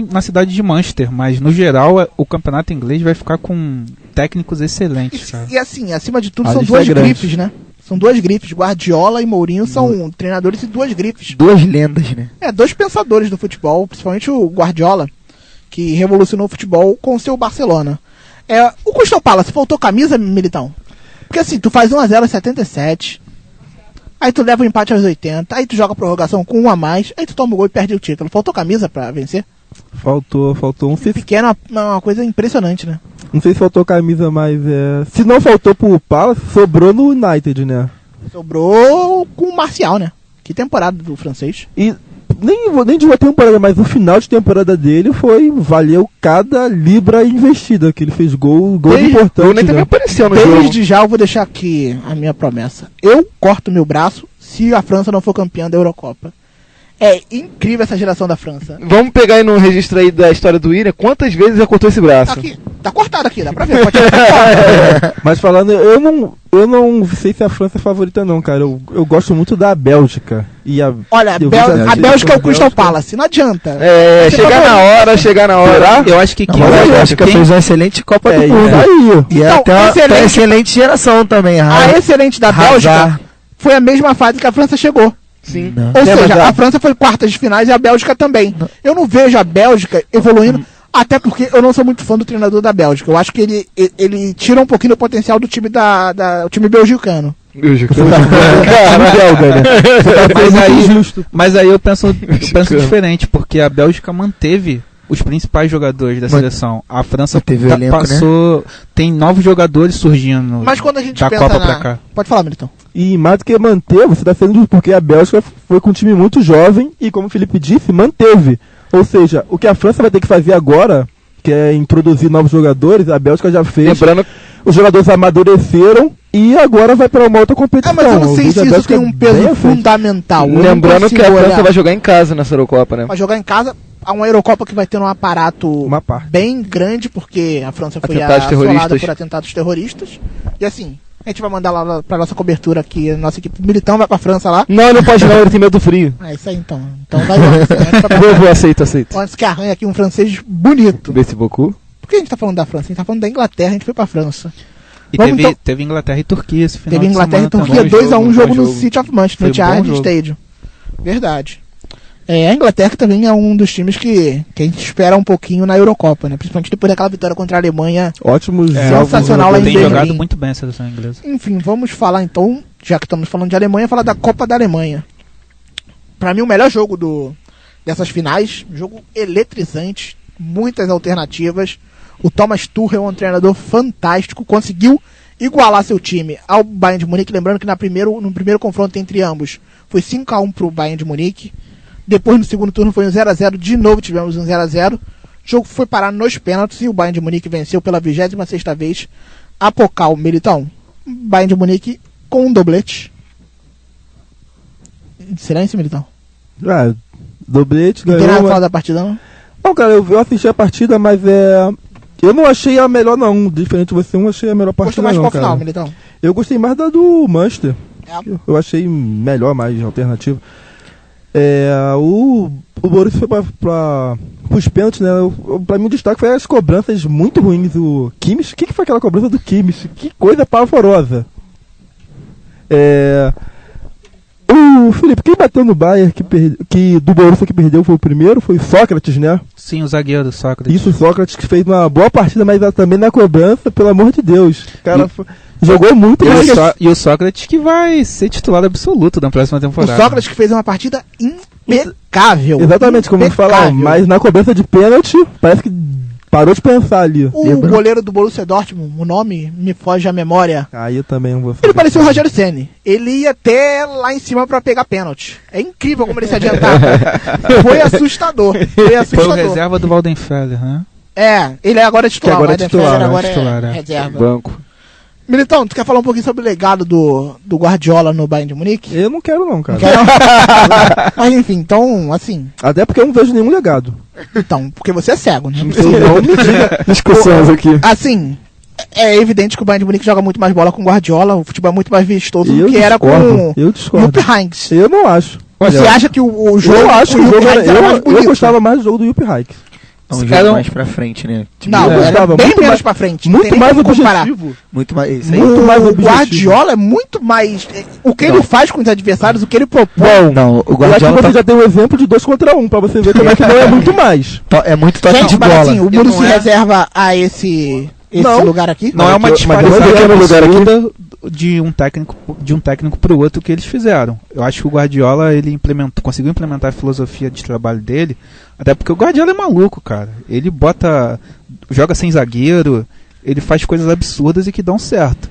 D: na cidade de Manchester, mas no geral o campeonato inglês vai ficar com técnicos excelentes, cara.
B: E assim, acima de tudo,
E: A
B: são
E: lista
B: duas
E: é grande.
B: grifes, né? São duas grifes. Guardiola e Mourinho são treinadores e duas grifes.
A: Duas lendas, né?
B: Dois pensadores do futebol, principalmente o Guardiola, que revolucionou o futebol com o seu Barcelona. O Crystal Palace faltou camisa, Militão? Porque assim, tu faz 1-0 aos 77, aí tu leva o empate aos 80, aí tu joga a prorrogação com 1 a mais, aí tu toma o gol e perde o título. Faltou camisa pra vencer?
E: Faltou. Não sei,
B: Pequeno é uma coisa impressionante, né?
E: não sei se faltou camisa, mas se não faltou pro Palace, sobrou no United, né?
B: Sobrou com o Martial, né? Que temporada do francês.
E: E nem digo a temporada, mas o final de temporada dele valeu cada libra investida, que ele fez gol importante.
C: Eu nem também
E: né?
C: apareceu no jogo.
B: Desde já eu vou deixar aqui a minha promessa. Eu corto meu braço se a França não for campeã da Eurocopa. É incrível essa geração da França.
C: Vamos pegar aí no registro aí da história do William, quantas vezes já cortou esse braço?
B: Tá aqui, tá cortado aqui, dá pra ver. Pode tirar.
E: Mas falando, eu não sei se a França é a favorita não, cara. Eu gosto muito da Bélgica.
B: Olha, a Bélgica é o Crystal Palace, não adianta.
C: Chegar na hora.
D: Eu acho que
A: Não, mas a Bélgica fez uma excelente Copa do Mundo.
E: Aí.
A: E
B: Então,
A: até uma
B: excelente.
A: excelente geração também.
B: A excelente da Bélgica
A: Hazard.
B: foi a mesma fase que a França chegou.
C: Sim.
A: Não.
B: Ou seja,
C: mas
B: a França foi quartas de finais e a Bélgica também. Eu não vejo a Bélgica evoluindo, até porque eu não sou muito fã do treinador da Bélgica. Eu acho que ele tira um pouquinho do potencial do time o time belgicano.
D: Mas aí eu penso diferente, porque a Bélgica manteve os principais jogadores da seleção. A França
A: Manteve o elenco,
D: passou, tem novos jogadores surgindo
B: Mas quando a gente
D: da
B: pensa
D: Copa pra cá.
B: Pode falar, Milton.
E: E mais do que manter, você tá sendo porque a Bélgica foi com um time muito jovem e, como o Felipe disse, manteve. Ou seja, o que a França vai ter que fazer agora, que é introduzir novos jogadores, a Bélgica já fez.
C: Lembrando,
E: Os jogadores amadureceram e agora vai para uma outra competição.
B: Mas eu não sei
E: O
B: se
E: da
B: isso
E: Bélgica
B: tem um
E: é
B: peso
E: bem à frente.
B: fundamental. Eu não
C: lembrando que a
B: consigo
C: França
B: olhar.
C: vai jogar em casa nessa Eurocopa, né?
B: Vai jogar em casa, há uma Eurocopa que vai ter um aparato
E: Uma parte.
B: bem grande, porque a França foi
C: Atentados
B: assolada
C: terroristas.
B: por atentados terroristas. E assim, a gente vai mandar lá pra nossa cobertura aqui, a nossa equipe Militão vai pra França lá.
C: Não, não pode não, ele tem medo do frio.
B: É isso aí então. Então vai lá. A gente vai pra
C: Vou, aceito.
B: Antes que arranhe aqui um francês bonito.
C: Merci beaucoup.
B: Por que a gente tá falando da França? A gente tá falando da Inglaterra, a gente foi pra França.
D: E
B: Vamos,
D: teve,
B: então.
D: teve Inglaterra e Turquia esse final
B: Teve
D: de
B: Inglaterra e
D: semana
B: Turquia,
D: também.
B: 2x1 jogo no
C: jogo.
B: City of Manchester, no
D: Foi um bom
B: Etihad
D: jogo.
B: Stadium. Verdade. A Inglaterra também é um dos times que a gente espera um pouquinho na Eurocopa, né? Principalmente depois daquela vitória contra a Alemanha.
E: Ótimos jogos.
B: sensacional lá em
D: Tem
B: Berlim.
D: jogado muito bem a seleção inglesa.
B: Enfim, vamos falar então, já que estamos falando de Alemanha, falar da Copa da Alemanha. Pra mim, o melhor jogo dessas finais, jogo eletrizante, muitas alternativas. O Thomas Tuchel é um treinador fantástico, conseguiu igualar seu time ao Bayern de Munique, lembrando que no primeiro confronto entre ambos foi 5x1 pro Bayern de Munique. Depois no segundo turno foi um 0x0, de novo tivemos um 0x0. O jogo foi parar nos pênaltis e o Bayern de Munique venceu pela 26ª vez a Pokal. Militão, Bayern de Munique com um doblete. Silêncio, Militão?
E: Doblete,
B: Não tem nada pra
E: ganhou.
B: falar da partida, não?
E: Não, cara, eu assisti a partida, mas eu não achei a melhor, não. Diferente de você, eu não achei a melhor
B: Gostou
E: partida,
B: mais
E: não,
B: qual
E: cara.
B: final, Militão?
E: Eu gostei mais da do Manchester.
B: É.
E: Eu achei melhor, mais alternativa. O Borussia foi pros pênaltis, né? Pra mim o destaque foi as cobranças muito ruins do Kimmich. O que foi aquela cobrança do Kimmich? Que coisa pavorosa. O Felipe, quem bateu no Bayern que do Borussia que perdeu foi o primeiro, foi o Sócrates, né?
D: Sim, o zagueiro Sócrates.
E: Isso, o Sócrates que fez uma boa partida, mas também na cobrança, pelo amor de Deus. O cara jogou muito, mas
D: E o Sócrates que vai ser titular absoluto na próxima
B: O
D: temporada.
B: Sócrates que fez uma partida impecável.
E: exatamente como eu falar,
B: Impecável.
E: mas na cobrança de pênalti, parece que parou de pensar ali.
B: O goleiro do Borussia Dortmund, o nome me foge à memória.
E: Aí eu também não vou saber.
B: Ele parecia o Rogério Ceni. Ele ia até lá em cima pra pegar pênalti. É incrível como ele se adiantava. Foi assustador.
D: Foi o reserva do Waldenfeller, né?
B: Ele agora é titular.
E: Que agora é
B: o Weidenfeller
E: titular, né?
B: agora
D: Titular,
B: é
D: é.
B: reserva.
C: Banco.
B: Militão, tu quer falar um pouquinho sobre o legado do Guardiola no Bayern de Munique?
E: Eu não quero não, cara.
B: Quer não? Mas enfim, então, assim...
E: Até porque eu não vejo nenhum legado.
B: Então, porque você é cego, né?
E: Não me diga.
C: Discussões aqui.
B: Assim, é evidente que o Bayern de Munique joga muito mais bola com o Guardiola, o futebol é muito mais vistoso do
E: Eu
B: que era com
E: discordo, eu
B: o
E: discordo.
B: Jupp Heynckes.
E: Eu não acho.
B: Você acha que o jogo
E: Eu acho que
B: com
E: o jogo
B: Heynckes era mais
E: eu
B: bonito?
E: gostava mais do jogo do Jupp Heynckes.
A: É um
D: Esse
A: jogo
D: cara é um-
A: mais pra frente, né? Tipo,
B: Não,
E: Eu
B: era
E: gostava
B: bem
E: muito
B: menos
E: mais-
B: pra frente. não tem
E: Muito
B: nem
E: mais
B: como comparar.
E: objetivo.
A: muito mais. Isso aí.
E: Muito mais
B: O
E: objetivo.
B: Guardiola é muito mais... O que ele
A: Não.
B: faz com os adversários, o que ele propõe...
A: Não, o
E: Eu acho que
A: Guardiola
E: você já tem um exemplo de 2 contra 1, pra você ver como é que não é muito mais.
A: é muito toque
B: Gente,
A: de
B: mas
A: bola.
B: assim, o Muro
D: Não
B: se
D: é-
B: reserva a esse
E: Não.
B: lugar aqui?
D: Não é uma
E: Mas
D: disparidade
E: eu vou no lugar aqui.
D: absurda de um técnico pro outro que eles fizeram. Eu acho que o Guardiola conseguiu implementar a filosofia de trabalho dele, até porque o Guardiola é maluco, cara. Ele joga sem zagueiro, ele faz coisas absurdas e que dão certo.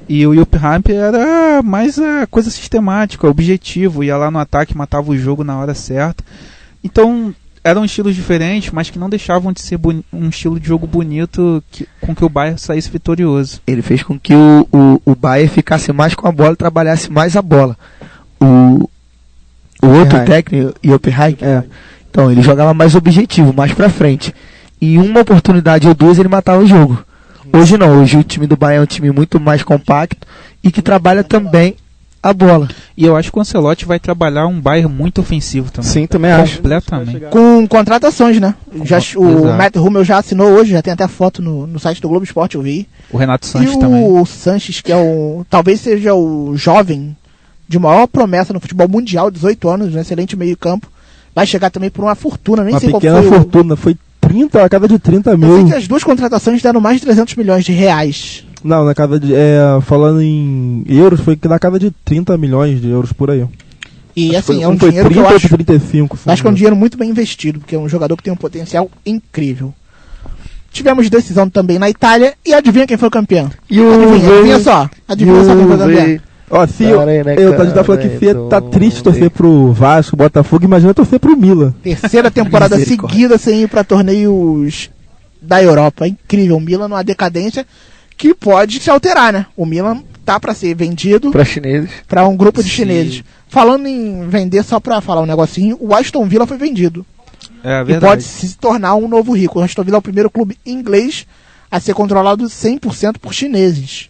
D: E o Jupp Heynckes era mais a coisa sistemática, objetivo, ia lá no ataque, matava o jogo na hora certa. Então, eram estilos diferentes, mas que não deixavam de ser um estilo de jogo bonito com que o Bayern saísse vitorioso.
A: Ele fez com que o Bayern ficasse mais com a bola e trabalhasse mais a bola. o outro
C: Oppenheim.
A: técnico, e Oppenheim.
C: É.
A: Então, ele jogava mais objetivo, mais pra frente. E uma oportunidade ou duas ele matava o jogo. Hoje não, hoje o time do Bayern é um time muito mais compacto e que trabalha também a bola.
D: E eu acho que o Ancelotti vai trabalhar um Bayern muito ofensivo também.
C: Sim, também acho.
D: Completamente.
B: Com contratações, né? O
D: Exato.
B: Matt Hummel já assinou hoje, já tem até foto no site do Globo Esporte, eu vi.
D: O Renato
B: E
D: Sanches
B: o
D: também.
B: Sanches, que é talvez seja o jovem de maior promessa no futebol mundial, 18 anos, um excelente meio campo. Vai chegar também por uma fortuna, nem
E: Uma
B: sei qual
E: pequena
B: foi
E: fortuna, foi 30, a casa de 30
B: Eu sei
E: mil.
B: que as duas contratações deram mais de 300 milhões de reais.
E: Não, na casa de. Falando em euros, foi na casa de 30 milhões de euros por aí.
B: E
E: Acho
B: assim,
E: que
B: é um
E: foi
B: dinheiro que
E: 30
B: eu
E: ou
B: acho
E: 35. se
B: que é um
E: não me
B: dinheiro muito bem investido, porque é um jogador que tem um potencial incrível. Tivemos decisão também na Itália, e adivinha quem foi o campeão? Adivinha só. Adivinha só quem foi o campeão.
E: engano. Ó, se a gente tá falando que se tá triste torcer pro Vasco, Botafogo, imagina torcer pro Milan.
B: Terceira temporada
A: Misericórdia.
B: seguida sem ir para torneios da Europa. É incrível. O Milan numa decadência que pode se alterar, né? O Milan tá para ser vendido
C: Para chineses.
B: para um grupo de
D: Sim.
B: chineses. Falando em vender, só para falar um negocinho, o Aston Villa foi vendido.
D: É
B: E
D: verdade.
B: pode se tornar um novo rico. O Aston Villa é o primeiro clube inglês a ser controlado 100% por chineses.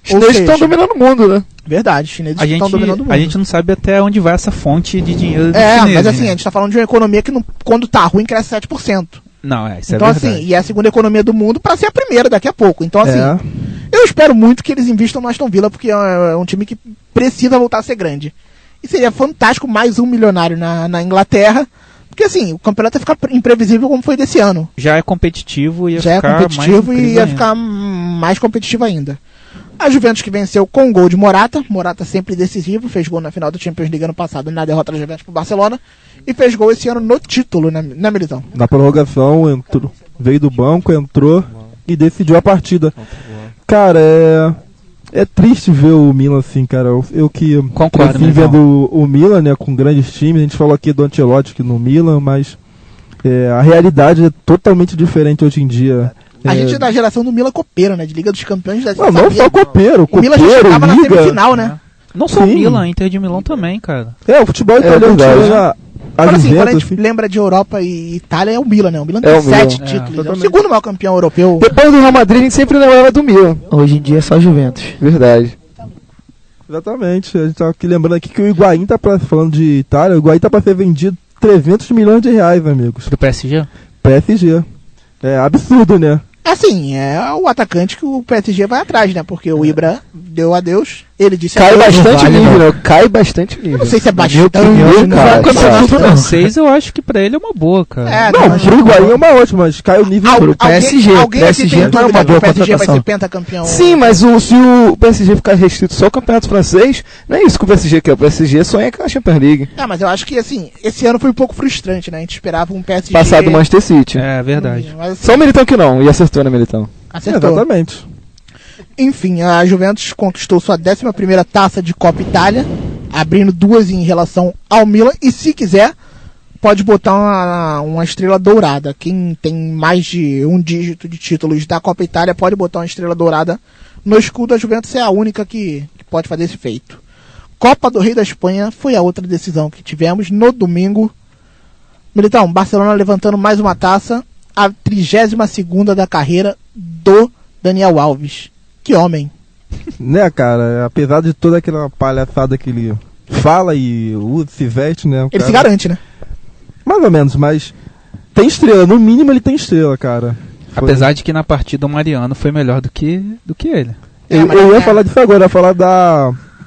C: Os chineses
B: seja,
C: estão dominando o mundo, né?
B: Verdade, chineses
D: A
B: estão dominando o mundo.
D: gente não sabe até onde vai essa fonte de dinheiro dos
B: É,
D: chineses,
B: mas assim,
D: né?
B: a gente tá falando de uma economia que quando tá ruim cresce 7%.
D: Não, isso
B: Então
D: é verdade.
B: assim, e é a segunda economia do mundo para ser a primeira daqui a pouco. Então assim,
E: É.
B: eu espero muito que eles invistam no Aston Villa, porque é um time que precisa voltar a ser grande. E seria fantástico mais um milionário na Inglaterra, porque assim, o campeonato ia ficar imprevisível como foi desse ano.
D: Já é competitivo e ia
B: Já é
D: ficar
B: competitivo
D: mais
B: e
D: incrível
B: ia
D: ainda.
B: ficar mais competitivo ainda. A Juventus que venceu com gol de Morata. Morata sempre decisivo, fez gol na final do Champions League ano passado na derrota da Juventus pro Barcelona. E fez gol esse ano no título, né, Militão?
E: Na prorrogação, veio do banco, entrou e decidiu a partida. Cara, é triste ver o Milan assim, cara. Eu que
D: Concordo,
E: cresci
D: Militão.
E: vendo o Milan, né, com grandes times. A gente falou aqui do Ancelotti aqui no Milan, mas a realidade é totalmente diferente hoje em dia.
B: A gente é da geração do Milan copeiro, né? De Liga dos Campeões. Da
E: Não, não só copeiro,
B: O Milan já
E: copeiro,
B: chegava na
E: liga.
B: semifinal, né?
D: Não só o
E: Sim.
D: Milan, Inter de Milão também, cara.
E: O futebol italiano
C: verdade.
E: tinha a
B: Agora assim, quando a
E: Juventus,
B: gente
E: assim.
B: lembra de Europa e Itália, é o Milan, né? O Milan
C: É
B: tem
C: o Milan.
B: 7
D: É,
B: títulos. É o
E: totalmente.
B: segundo maior campeão europeu.
C: Depois do Real Madrid, a gente sempre lembrava do Milan.
A: Hoje em dia é só Juventus.
C: Verdade.
E: Exatamente. A gente tá aqui lembrando aqui que o Higuaín falando de Itália, o Higuaín tá pra ser vendido 300 milhões de reais, amigos.
D: Do PSG?
E: PSG. É absurdo, né?
B: Assim, é o atacante que o PSG vai atrás, né? Porque o Ibra deu adeus. Ele disse
C: Cai
B: adeus.
C: bastante
A: vale,
C: nível,
A: não.
C: né? Cai bastante nível.
B: Não sei se é
A: Na
B: bastante.
A: minha opinião,
B: né?
C: cara,
B: Vai
C: cara.
B: campeonato,
D: O
B: não.
D: francês, eu acho que pra ele é uma boa, cara.
B: É,
E: Não, pro Higuaín é uma ótima, mas cai o nível
B: Al-
E: pro
A: PSG,
B: alguém aqui
A: PSG
B: tem
A: não é
B: dúvida
A: uma
B: que
A: boa
B: o PSG vai
A: contratação.
B: ser pentacampeão?
C: Sim, mas se o PSG ficar restrito só ao campeonato francês, não é isso que o PSG quer. O PSG sonha com a Champions League.
B: Ah, mas eu acho que, assim, esse ano foi um pouco frustrante, né? A gente esperava um PSG...
C: Passado do Manchester City.
D: É verdade.
B: Mas, assim,
C: Só o Militão que não, e acertou, né, Militão?
B: acertou.
E: Exatamente.
B: Enfim, a Juventus conquistou sua 11ª taça de Copa Itália, abrindo 2 em relação ao Milan, e se quiser, pode botar uma estrela dourada. Quem tem mais de um dígito de títulos da Copa Itália pode botar uma estrela dourada no escudo. A Juventus é a única que pode fazer esse feito. Copa do Rei da Espanha foi a outra decisão que tivemos no domingo. Militão, Barcelona levantando mais uma taça, a 32ª da carreira do Daniel Alves. Que homem.
E: Né, cara? Apesar de toda aquela palhaçada que ele fala e se veste, né? o
B: Ele
E: cara-
B: se garante, né?
E: Mais ou menos, mas tem estrela. No mínimo ele tem estrela, cara. Foi-
D: Apesar de que na partida o Mariano foi melhor do que ele.
E: Eu ia falar disso agora, ia falar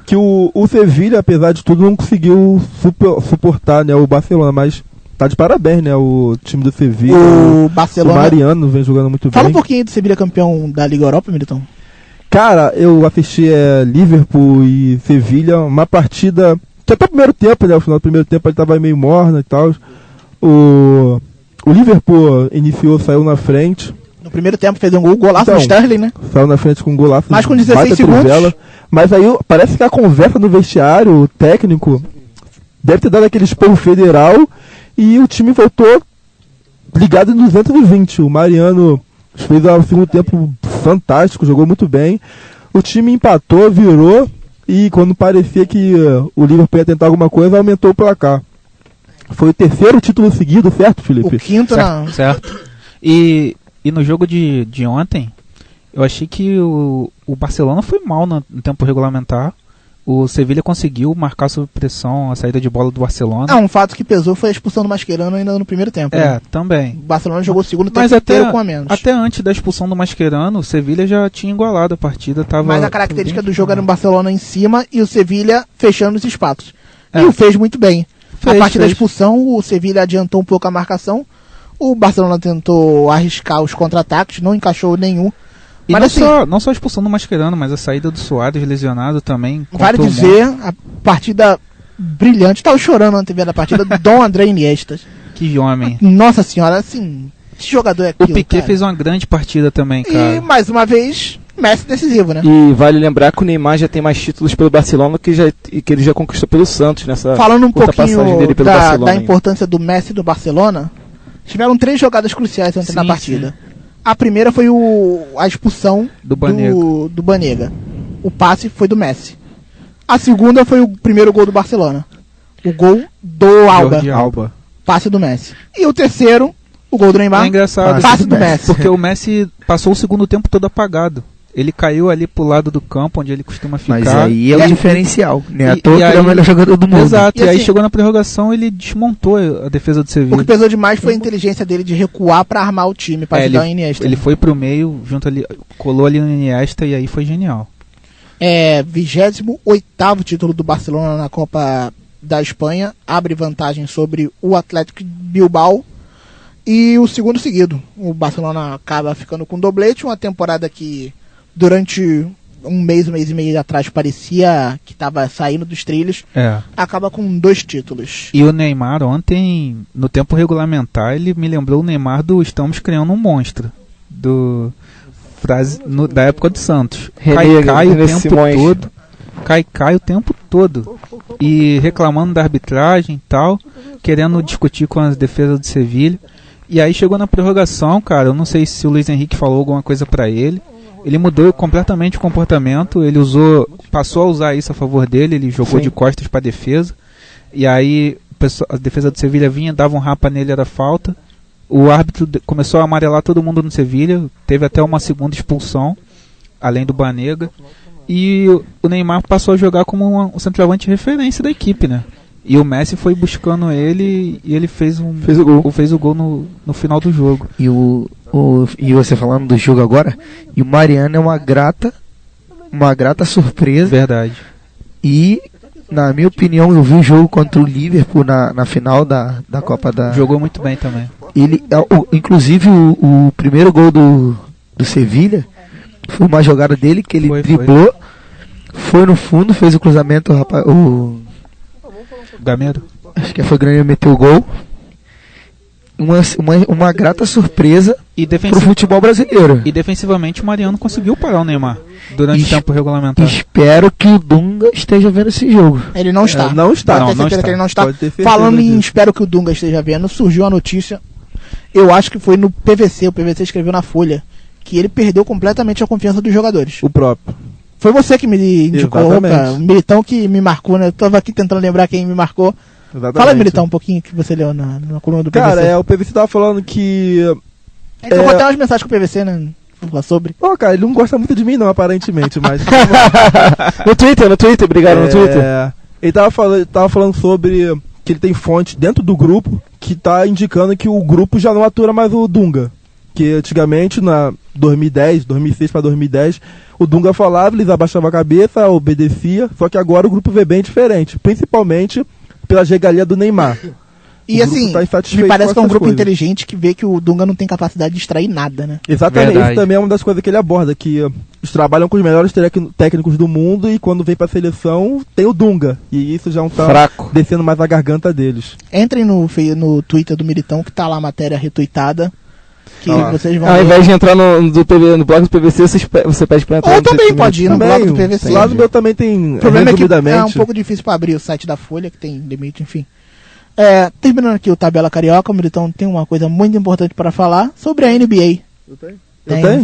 E: que o Sevilla, apesar de tudo, não conseguiu suportar, né, o Barcelona, mas tá de parabéns, né, o time do Sevilla.
B: O
E: O
B: Barcelona...
E: Mariano vem jogando muito
B: Fala um
E: bem.
B: pouquinho do Sevilla campeão da Liga Europa, Militão.
E: Cara, eu assisti Liverpool e Sevilla, uma partida que até o primeiro tempo, né, o final do primeiro tempo ele tava meio morna e tal. O Liverpool iniciou, saiu na frente.
B: No primeiro tempo fez um golaço
E: Então,
B: no Sterling, né?
E: Saiu na frente com um golaço.
B: Mas com 16
E: baita
B: segundos.
E: trivela. Mas aí parece que a conversa no vestiário, o técnico, deve ter dado aquele esporro federal e o time voltou ligado em 220. O Mariano fez um segundo tempo fantástico, jogou muito bem. O time empatou, virou e quando parecia que o Liverpool ia tentar alguma coisa, aumentou o placar. Foi o terceiro título seguido, certo, Felipe?
B: O quinto não.
D: Certo. E no jogo de ontem, eu achei que o Barcelona foi mal no tempo regulamentar. O Sevilla conseguiu marcar sob pressão a saída de bola do Barcelona.
B: Um fato que pesou foi a expulsão do Mascherano ainda no primeiro tempo. Né?
D: Também.
B: O Barcelona jogou o segundo tempo
D: Mas
B: inteiro com a menos.
D: Até antes da expulsão do Mascherano, o Sevilla já tinha igualado a partida.
B: Mas a característica do jogo era o Barcelona em cima e o Sevilla fechando os espaços. E o fez muito bem. A partir da expulsão, o Sevilla adiantou um pouco a marcação. O Barcelona tentou arriscar os contra-ataques, não encaixou nenhum.
D: E
B: mas
D: não só a expulsão do Mascherano, mas a saída do Suárez lesionado também.
B: Vale dizer, a partida brilhante. Tava chorando na TV da partida do Dom André Iniesta.
D: Que homem.
B: Nossa senhora, assim, esse jogador é aquilo,
D: o Piquet
B: cara.
D: fez uma grande partida também, cara.
B: E mais uma vez, Messi decisivo, né?
C: E vale lembrar que o Neymar já tem mais títulos pelo Barcelona que ele já conquistou pelo Santos nessa
B: Falando um
C: curta passagem
B: pouquinho
C: dele pelo Barcelona,
B: da importância do Messi e do Barcelona, tiveram 3 jogadas cruciais ontem na partida.
D: Sim.
B: A primeira foi a expulsão
D: do
B: Banega. O passe foi do Messi. A segunda foi o primeiro gol do Barcelona. O gol do Alba. Passe do Messi. E o terceiro, o gol do Neymar.
D: É engraçado.
B: Passe do Messi.
D: Porque o Messi passou o segundo tempo todo apagado. Ele caiu ali pro lado do campo, onde ele costuma ficar.
A: Mas aí é o diferencial, né? À toa que ele é o melhor jogador do mundo.
D: Exato, e aí
B: assim,
D: chegou na prorrogação, ele desmontou a defesa do Sevilla.
B: O que pesou demais foi a inteligência dele de recuar pra armar o time, pra ajudar o Iniesta.
D: Ele foi pro meio, junto ali, colou ali no Iniesta e aí foi genial.
B: 28º título do Barcelona na Copa da Espanha, abre vantagem sobre o Atlético Bilbao. E o segundo seguido. O Barcelona acaba ficando com doblete, uma temporada que durante um mês e meio atrás parecia que estava saindo dos trilhos, acaba com 2 títulos.
D: E o Neymar ontem, no tempo regulamentar, ele me lembrou o Neymar do Estamos Criando um Monstro, da época do Santos. Cai o tempo todo, cai o tempo todo, e reclamando da arbitragem e tal, querendo discutir com as defesas do Sevilla. E aí chegou na prorrogação, cara, eu não sei se o Luiz Henrique falou alguma coisa pra ele. Ele mudou completamente o comportamento, ele passou a usar isso a favor dele, ele jogou de costas para a defesa, e aí a defesa do Sevilla vinha, dava um rapa nele, era falta. O árbitro começou a amarelar todo mundo no Sevilla, teve até uma segunda expulsão, além do Banega, e o Neymar passou a jogar como um centroavante de referência da equipe, né? E o Messi foi buscando ele e ele fez o gol no final do jogo.
A: E você falando do jogo agora, e o Mariano é uma grata surpresa.
D: Verdade.
A: E, na minha opinião, eu vi o jogo contra o Liverpool na final da Copa da...
D: Jogou muito bem também.
A: Inclusive, o primeiro gol do Sevilla foi uma jogada dele que ele driblou, foi no fundo, fez o cruzamento, o
D: Gameiro?
A: Acho que foi o Grêmio, meteu o gol. Uma grata surpresa pro futebol brasileiro.
D: E defensivamente o Mariano conseguiu parar o Neymar durante o tempo regulamentar.
A: Espero que o Dunga esteja vendo esse jogo.
B: Ele não está.
E: Não está.
B: Pode ter certeza que ele não está. Falando em espero que o Dunga esteja vendo, surgiu a notícia, eu acho que foi no PVC, o PVC escreveu na Folha, que ele perdeu completamente a confiança dos jogadores.
E: O próprio.
B: Foi você que me indicou, o Militão que me marcou, né? Eu tava aqui tentando lembrar quem me marcou.
E: Exatamente.
B: Fala aí, Militão, um pouquinho que você leu na coluna do PVC.
E: Cara, o PVC tava falando que...
B: Ele trocou até umas mensagens com o PVC, né? Falar sobre.
E: Pô, cara, ele não gosta muito de mim não, aparentemente, mas...
C: no Twitter, obrigado, no Twitter.
E: Ele tava falando sobre que ele tem fonte dentro do grupo que tá indicando que o grupo já não atura mais o Dunga. Que antigamente, na 2006 para 2010, o Dunga falava, eles abaixavam a cabeça, obedecia, só que agora o grupo vê bem diferente, principalmente pela regalia do Neymar.
B: E assim, me parece que é um grupo inteligente que vê que o Dunga não tem capacidade de extrair nada, né?
E: Exatamente, isso também é uma das coisas que ele aborda, que eles trabalham com os melhores técnicos do mundo e quando vem pra seleção tem o Dunga, e isso já não tá descendo mais a garganta deles.
B: Entrem no Twitter do Militão, que tá lá a matéria retuitada. Que vocês vão
C: ao invés de entrar no blog do PVC, você pede pra entrar
B: no também pode ir no blog do PVC.
E: Lá no meu também tem.
B: O problema é que é um pouco difícil pra abrir o site da Folha, que tem limite, enfim. Terminando aqui o Tabela Carioca, o Militão tem uma coisa muito importante para falar sobre a NBA.
E: Eu tenho?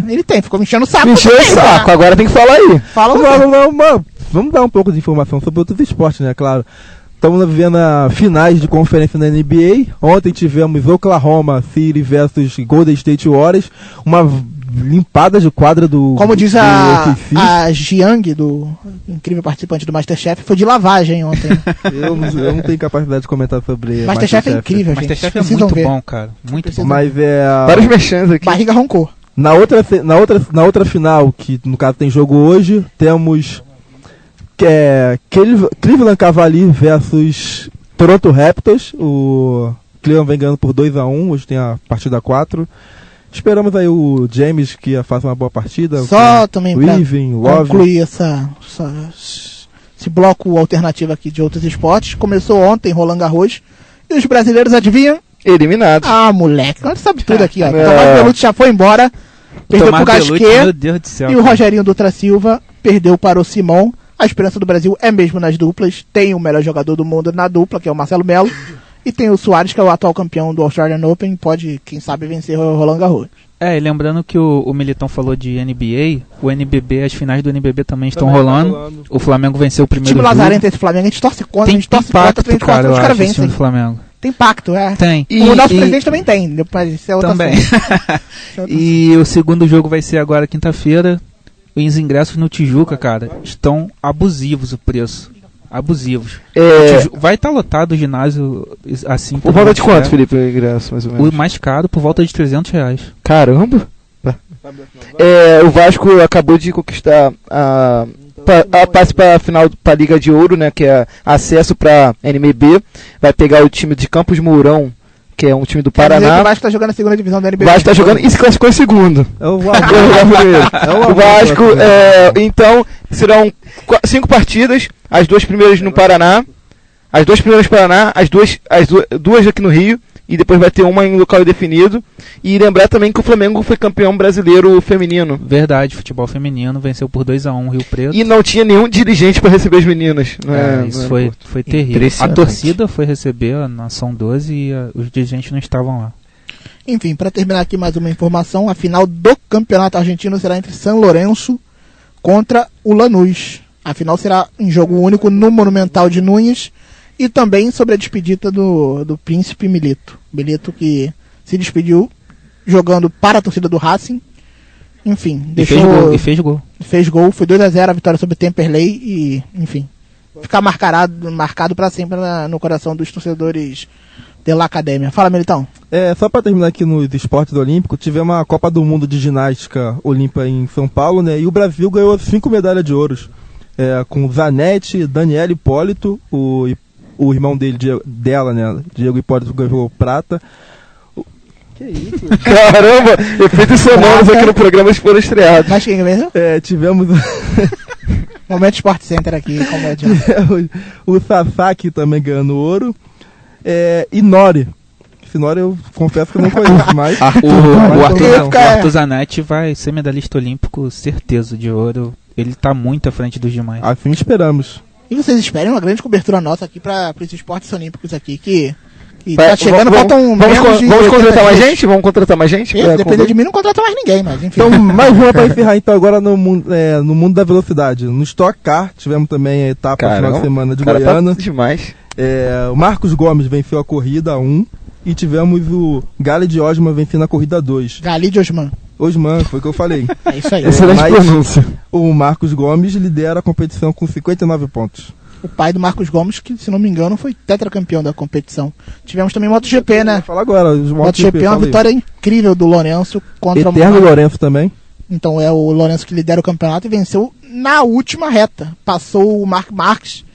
B: Ele tem, ficou me enchendo o saco.
C: Me encheu o saco, agora tem que falar aí.
B: Fala
E: não, vamos dar um pouco de informação sobre outros esportes, né? Claro. Estamos vivendo a finais de conferência na NBA. Ontem tivemos Oklahoma City versus Golden State Warriors. Uma limpada de quadra do...
B: Como diz
E: do
B: a
E: OKC.
B: Jiang, do incrível participante do Masterchef, foi de lavagem ontem.
E: Eu não tenho capacidade de comentar sobre
B: Masterchef é incrível, gente.
D: Masterchef é
B: Precisam
D: muito
B: ver.
D: bom, cara. Muito
B: Precisam
D: bom.
E: Mas é...
C: Vários mexãs aqui.
B: Barriga roncou.
E: Na outra final, que no caso tem jogo hoje, temos Cleveland Cavaliers versus Toronto Raptors. O Cleveland vem ganhando por 2-1, hoje tem a partida 4. Esperamos aí o James que faça uma boa partida.
B: Só também
E: o
B: pra
E: Irving, o Love.
B: concluir esse bloco alternativo aqui de outros esportes. Começou ontem, Roland Garros. E os brasileiros adivinham?
C: Eliminados.
B: Ah, moleque, onde sabe tudo aqui, ó.
C: É.
B: Tomás Belucci já foi embora, perdeu
D: Tomás
B: pro
D: Belucci,
B: Gasquet,
D: meu Deus do céu.
B: e o
D: cara.
B: Rogerinho Dutra Silva perdeu para o Simão. A esperança do Brasil é mesmo nas duplas. Tem o melhor jogador do mundo na dupla, que é o Marcelo Melo. E tem o Soares, que é o atual campeão do Australian Open. Pode, quem sabe, vencer o Roland Garros.
D: E lembrando que o Militão falou de NBA, o NBB, as finais do NBB também estão
E: Também tá
D: rolando.
E: rolando.
D: O Flamengo venceu o primeiro
B: Time
D: jogo.
B: Lazarento esse Flamengo, a gente torce contra, a
D: Tem
B: gente torce
D: pacto,
B: contra, a gente
D: cara, eu
B: os caras
D: acho, esse time
B: vencem.
D: do Flamengo.
B: Tem pacto, é.
D: Tem.
B: O nosso presidente também tem, depois isso é outra
D: Também.
B: assunto. Isso é outra
D: E o segundo jogo vai ser agora quinta-feira. Os ingressos no Tijuca, cara, estão abusivos o preço. Abusivos. Vai estar lotado o ginásio assim.
C: Por volta de quanto, Felipe, o ingresso, mais ou menos?
D: O mais caro, por volta de R$300.
C: Caramba! O Vasco acabou de conquistar a passe para a final para a Liga de Ouro, né, que é acesso para NBB. Vai pegar o time de Campos Mourão, que é um time do
B: Quer dizer que
C: Paraná.
B: o Vasco tá jogando a segunda divisão da
C: O
B: NBB.
C: Vasco está jogando e se classificou em segundo.
E: É o
C: O Vasco, então, serão 5 partidas, as duas primeiras no Paraná, as duas primeiras no Paraná, as duas aqui no Rio, e depois vai ter uma em local definido. E lembrar também que o Flamengo foi campeão brasileiro feminino.
D: Verdade, futebol feminino venceu por 2-1 o Rio Preto.
C: E não tinha nenhum dirigente para receber as meninas.
D: Isso foi terrível. A
A: Impressionante.
D: torcida foi receber a Nação 12 e os dirigentes não estavam lá.
B: Enfim, para terminar aqui mais uma informação, a final do Campeonato Argentino será entre São Lourenço contra o Lanús. A final será em jogo único no Monumental de Núñez. E também sobre a despedida do Príncipe Milito. Milito que se despediu jogando para a torcida do Racing. Enfim,
D: E fez gol.
B: Fez gol, foi 2-0 a vitória sobre o Temperley e, enfim, ficar marcado para sempre no coração dos torcedores de La Academia. Fala, Militão.
E: Só para terminar aqui nos esportes olímpicos, tivemos a Copa do Mundo de Ginástica Olímpica em São Paulo, né? E o Brasil ganhou 5 medalhas de ouro. Com Zanetti, Daniel Hipólito, o irmão dela, né? Diego Hipólito ganhou prata. Que isso?
C: Caramba, efeitos sonoros aqui no programa foram estreados.
B: Mas quem mesmo?
E: Tivemos
B: Momento Sport Center aqui, comédia.
E: o Sasaki também ganhando ouro. E Nori. Esse Nori eu confesso que eu não conheço mais.
D: O Arthur Zanetti vai ser medalhista olímpico, certeza, de ouro. Ele tá muito à frente dos demais.
E: Assim esperamos.
B: E vocês esperem uma grande cobertura nossa aqui para os esportes olímpicos aqui, que tá chegando, faltam
C: Vamos contratar mais gente? Vamos contratar mais gente?
B: Se depender de mim, não contrata mais ninguém, mas enfim.
E: Então, mais uma para encerrar então agora no mundo da velocidade. No Stock Car, tivemos também a etapa final de semana de Goiânia.
C: Tá demais.
E: O Marcos Gomes venceu a corrida 1 e tivemos o Gali de Osman vencendo a corrida 2.
B: Gali de Osman.
E: Osman, foi o que eu falei.
B: É isso aí.
C: Excelente pronúncia.
E: O Marcos Gomes lidera a competição com 59 pontos.
B: O pai do Marcos Gomes, que se não me engano foi tetracampeão da competição. Tivemos também MotoGP, né?
E: Fala agora, os
B: MotoGP é uma vitória incrível do Lourenço contra
E: Eterno Lourenço também.
B: Então é o Lourenço que lidera o campeonato e venceu na última reta. Passou o Marc Marques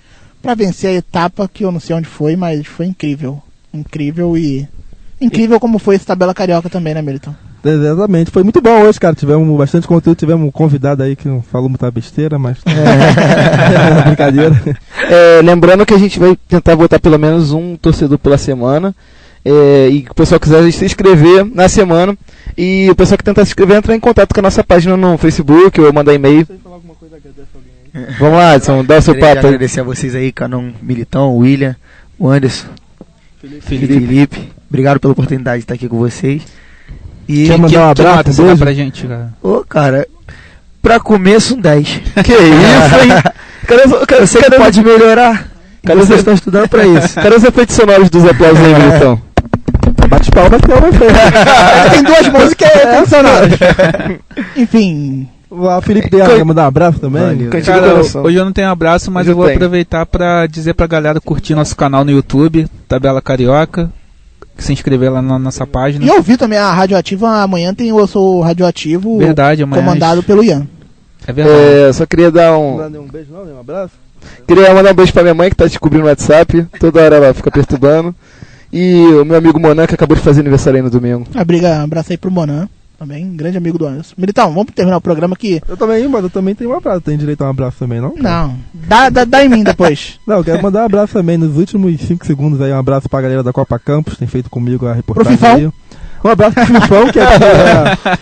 B: para vencer a etapa, que eu não sei onde foi, mas foi incrível. Incrível como foi essa tabela carioca também, né, Milton?
E: Exatamente, foi muito bom hoje, cara. Tivemos bastante conteúdo, tivemos um convidado aí que não falou muita besteira, mas. Brincadeira.
C: Lembrando que a gente vai tentar botar pelo menos um torcedor pela semana. E o pessoal quiser se inscrever na semana. E o pessoal que tentar se inscrever, entrar em contato com a nossa página no Facebook ou mandar e-mail. Vamos lá, Edson, dá o seu papo.
A: Agradecer a vocês aí, Canon Militão, o William, o Anderson, Felipe. Obrigado pela oportunidade de estar aqui com vocês. E
E: quer mandar um abraço,
D: pra gente, cara?
A: Cara, pra começo um 10.
C: Que isso, hein?
A: Eu sei que pode melhorar.
C: Cadê
A: Vocês
C: você-
A: estão estudando pra isso.
C: Cadê os efeitos sonoros dos aplausos aí, Militão?
E: Bate palma que é uma vez.
B: Ele tem duas músicas funcionadas. Enfim,
E: O Felipe Deano quer mandar um abraço também?
A: Valeu.
C: Cantiga do
D: Cara,
C: coração.
D: hoje eu não tenho abraço, mas
C: Hoje
D: eu vou
C: eu tenho.
D: aproveitar pra dizer pra galera curtir nosso canal no YouTube, Tabela Carioca, se inscrever lá na nossa página.
B: e eu vi também a Radioativa, amanhã tem o Eu Sou Radioativo,
D: Verdade, amanhã.
B: comandado pelo Ian.
D: É verdade.
C: Só queria dar
E: Não
C: um.
E: dá nenhum beijo não, nenhum abraço?
C: Queria mandar um beijo pra minha mãe que tá descobrindo o WhatsApp. Toda hora ela fica perturbando. E o meu amigo Monan que acabou de fazer aniversário aí no domingo.
B: Abraço aí pro Monan, também, grande amigo do Anderson. Militão, vamos terminar o programa aqui?
E: Eu também tenho um abraço. Tem direito a um abraço também, não?
B: Não, dá em mim depois.
E: Não, eu quero mandar um abraço também. Nos últimos 5 segundos aí, um abraço pra galera da Copa Campus, tem feito comigo a reportagem
B: Fifão?
E: aí. Um abraço pro Fifão, que é...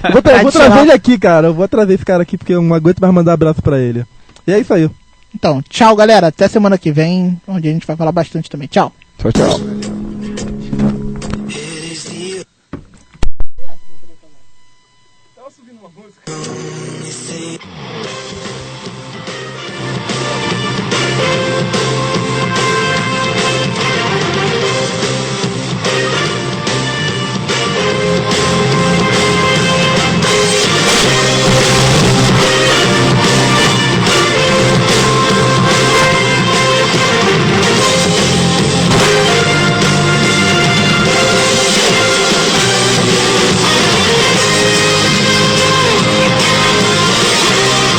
E: Eu vou trazer ele aqui, cara. Eu vou trazer esse cara aqui, porque eu não aguento mais mandar abraço pra ele. E é isso aí.
B: Então, tchau, galera. Até semana que vem, onde a gente vai falar bastante também. Tchau.
C: Tchau, tchau.
F: It is the